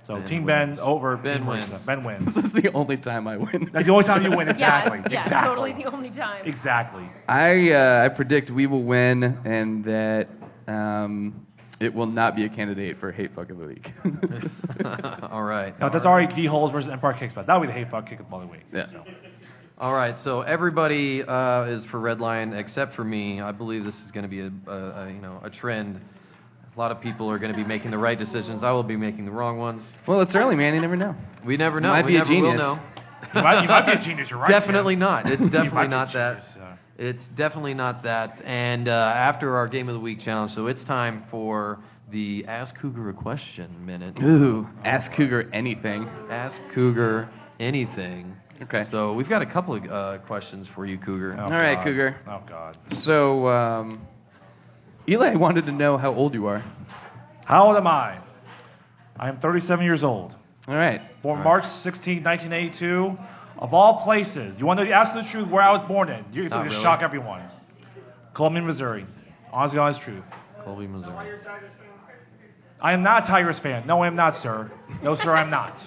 So Team Ben over Team Marisa. Ben wins. This is the only time I win. That's the only time you win. Exactly. Yeah, exactly. totally the only time. Exactly. I predict we will win and that it will not be a candidate for Hate Fuck of the Week. All right. No, that's already D-Holes versus Empire Kickball. That would be the Hate Fuck Kickball of the Week. Yeah. So. All right, so everybody is for Red Lion except for me. I believe this is going to be a trend. A lot of people are going to be making the right decisions. I will be making the wrong ones. Well, it's early, man. You never know. We never know. You might we be never a genius. Will know. You might be a genius. You're right. Definitely Tim. not. It's definitely not that. Genius, It's definitely not that. And after our Game of the Week challenge, so it's time for the Ask Cougar a Question minute. Ooh, ask Cougar anything. Ask Cougar anything. Okay. So we've got a couple of questions for you, Cougar. All right, Cougar. Oh, God. So, Eli wanted to know how old you are. How old am I? I am 37 years old. All right. Born March 16, 1982. Of all places, you want to know the absolute truth where I was born in? You're going to really. shock everyone. Columbia, Missouri. Honest truth. Colby, Missouri. I am not a Tigers fan. No, I am not, sir. No, sir, I'm not.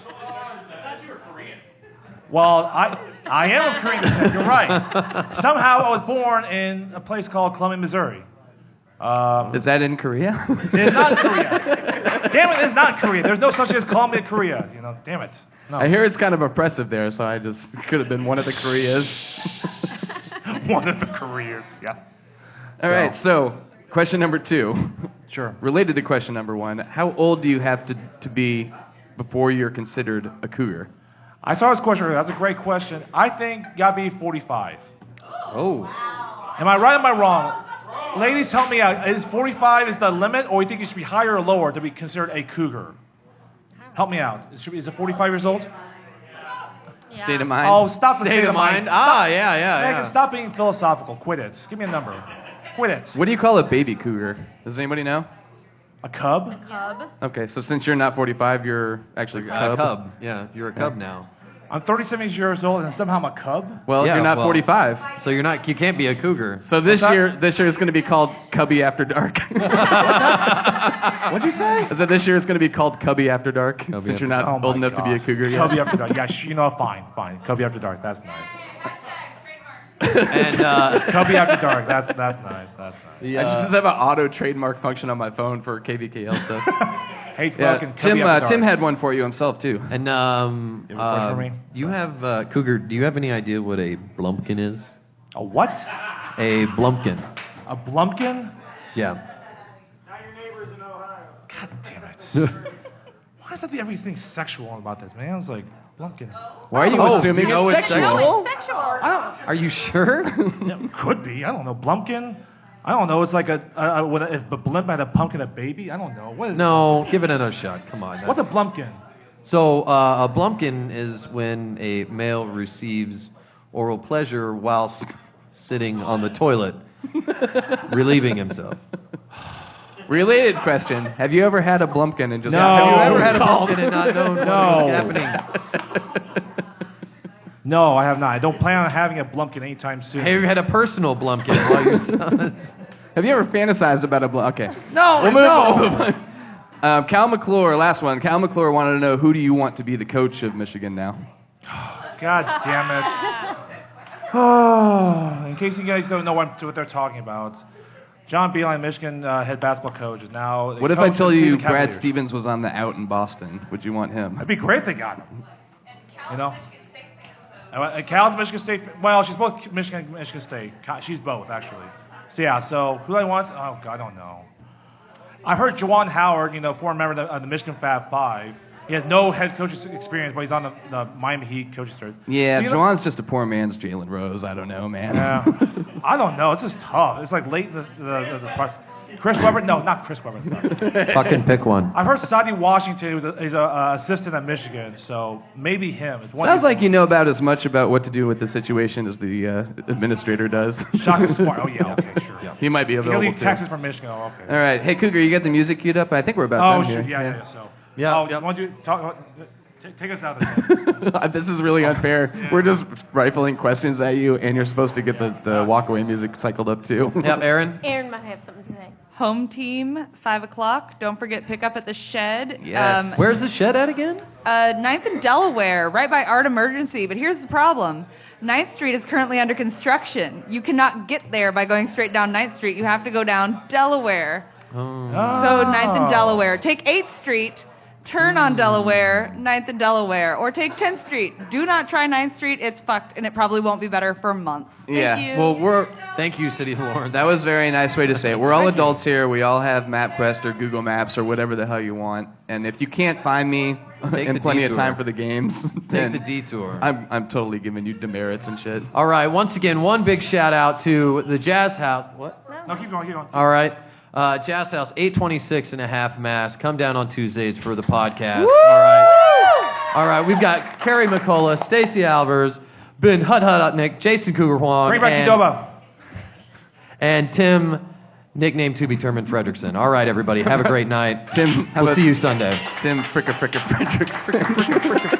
Well, I am a Korean descent. You're right. Somehow I was born in a place called Columbia, Missouri. Is that in Korea? It is not in Korea. Damn it, it's not Korea. There's no such thing as Columbia, Korea. You know, damn it. No. I hear it's kind of oppressive there, so I just could have been one of the Koreas. One of the Koreas, yes. All right, so question number 2. Sure. Related to question number 1, how old do you have to be before you're considered a cougar? I saw this question earlier. That's a great question. I think you gotta be 45. Oh. Am I right or am I wrong? Ladies, help me out. Is 45 is the limit, or you think it should be higher or lower to be considered a cougar? Help me out. Is it 45 years old? Yeah. State of mind? Oh, stop the state of mind. Yeah. Stop being philosophical. Quit it. Give me a number. Quit it. What do you call a baby cougar? Does anybody know? A cub? Cub. Okay, so since you're not 45, you're actually a cub. Yeah, you're a cub now. I'm 37 years old and somehow I'm a cub? Well, Yeah, you're not well- 45. So you can't be a cougar. So this What's year it's going to be called Cubby After Dark. What'd you say? So this year it's going to be called Cubby After Dark, since After you're not Oh my old enough to be a God. cougar yet. Cubby After Dark. Yeah, you know, fine. Cubby After Dark. That's nice. And Cubby After Dark. That's nice. That's nice. I just have an auto trademark function on my phone for KVKL stuff. Hate Yeah, fucking Cubby After Dark. Tim had one for you himself too. And You have a question for me? you have Cougar. Do you have any idea what a blumpkin is? A what? A blumpkin. A blumpkin? Yeah. God damn it. Why does that be everything sexual about this, man? It's like, blumpkin. Why are you assuming you know it's it's sexual? Sexual. Are you sure? Yeah, could be. I don't know. Blumpkin? I don't know. It's like if a blimp had a pumpkin, a baby? I don't know. What is No, give it another shot. Come on. What's a blumpkin? So a blumpkin is when a male receives oral pleasure whilst sitting on the toilet, relieving himself. Related question: have you ever had a blumpkin and just? No. Have you ever had a No. blumpkin and not known what was No. happening? No, I have not. I don't plan on having a blumpkin anytime soon. Have you had a personal blumpkin while you're Have you ever fantasized about a blumpkin? Okay. No, We'll no. move on. Cal McClure, last one. Cal McClure wanted to know, who do you want to be the coach of Michigan now? God damn it. Oh, in case you guys don't know what they're talking about, John Ballin, Michigan head basketball coach, is now. What if I tell you Brad Brad Stevens was on the out in Boston? Would you want him? That'd be great if they got him. You know? And Cal's Michigan State. Well, she's both Michigan and Michigan State. She's both, actually. So, yeah, so who do I want? Oh, God, I don't know. I heard Juwan Howard, former member of the Michigan Fab Five. He has no head coaching experience, but he's on the Miami Heat coaching staff. Yeah, So, Juwan's just a poor man's Jalen Rose. I don't know, man. Yeah. I don't know. It's just tough. It's like late in the process. Chris Webber? No, not Chris Webber. Fucking pick one. I've heard Sonny Washington was he's an assistant at Michigan, so maybe him. It's one Sounds like you know about as much about what to do with the situation as the administrator does. Shaka Smart. Oh, yeah, okay, sure. Yeah. He might be You available leave too. Texas from Michigan. Oh, okay. All right. Hey, Cougar, you got the music queued up? I think we're about done sure. here. Yeah. So, Yeah. you want to take us out of this? This is really unfair. Yeah. We're just rifling questions at you, and you're supposed to get the walkaway music cycled up too. Yep, Aaron. Aaron might have something to say. Home team, 5 o'clock. Don't forget pick up at the Shed. Yes. Where's the Shed at again? 9th and Delaware, right by Art Emergency. But here's the problem. 9th Street is currently under construction. You cannot get there by going straight down 9th Street. You have to go down Delaware. Oh. So 9th and Delaware. Take 8th Street, turn on Delaware, 9th and Delaware. Or take 10th Street. Do not try 9th Street. It's fucked, and it probably won't be better for months. Thank you. Well, Thank you, City of Lawrence. that was a very nice way to say it. We're all adults here. We all have MapQuest or Google Maps or whatever the hell you want. And if you can't find me Take in the plenty of detour. time for the games, Take then the detour. I'm totally giving you demerits and shit. All right. Once again, one big shout out to the Jazz House. What? No, keep going. All right. Jazz House, 826 and a half Mass. Come down on Tuesdays for the podcast. All right. All right. We've got Carrie McCullough, Stacey Albers, Ben Hutnick, Jason Cougar Huang, Bring back Qdoba. and Tim, nickname to be determined Fredrickson. All right, everybody. Have a great night. Tim, We'll see you Sunday. Tim Fredrickson.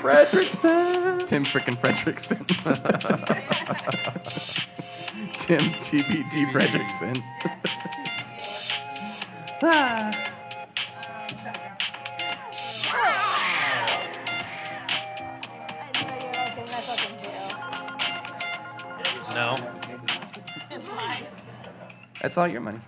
Fredrickson. Tim frickin' Fredrickson. Tim TBD Fredrickson. No. That's all your money.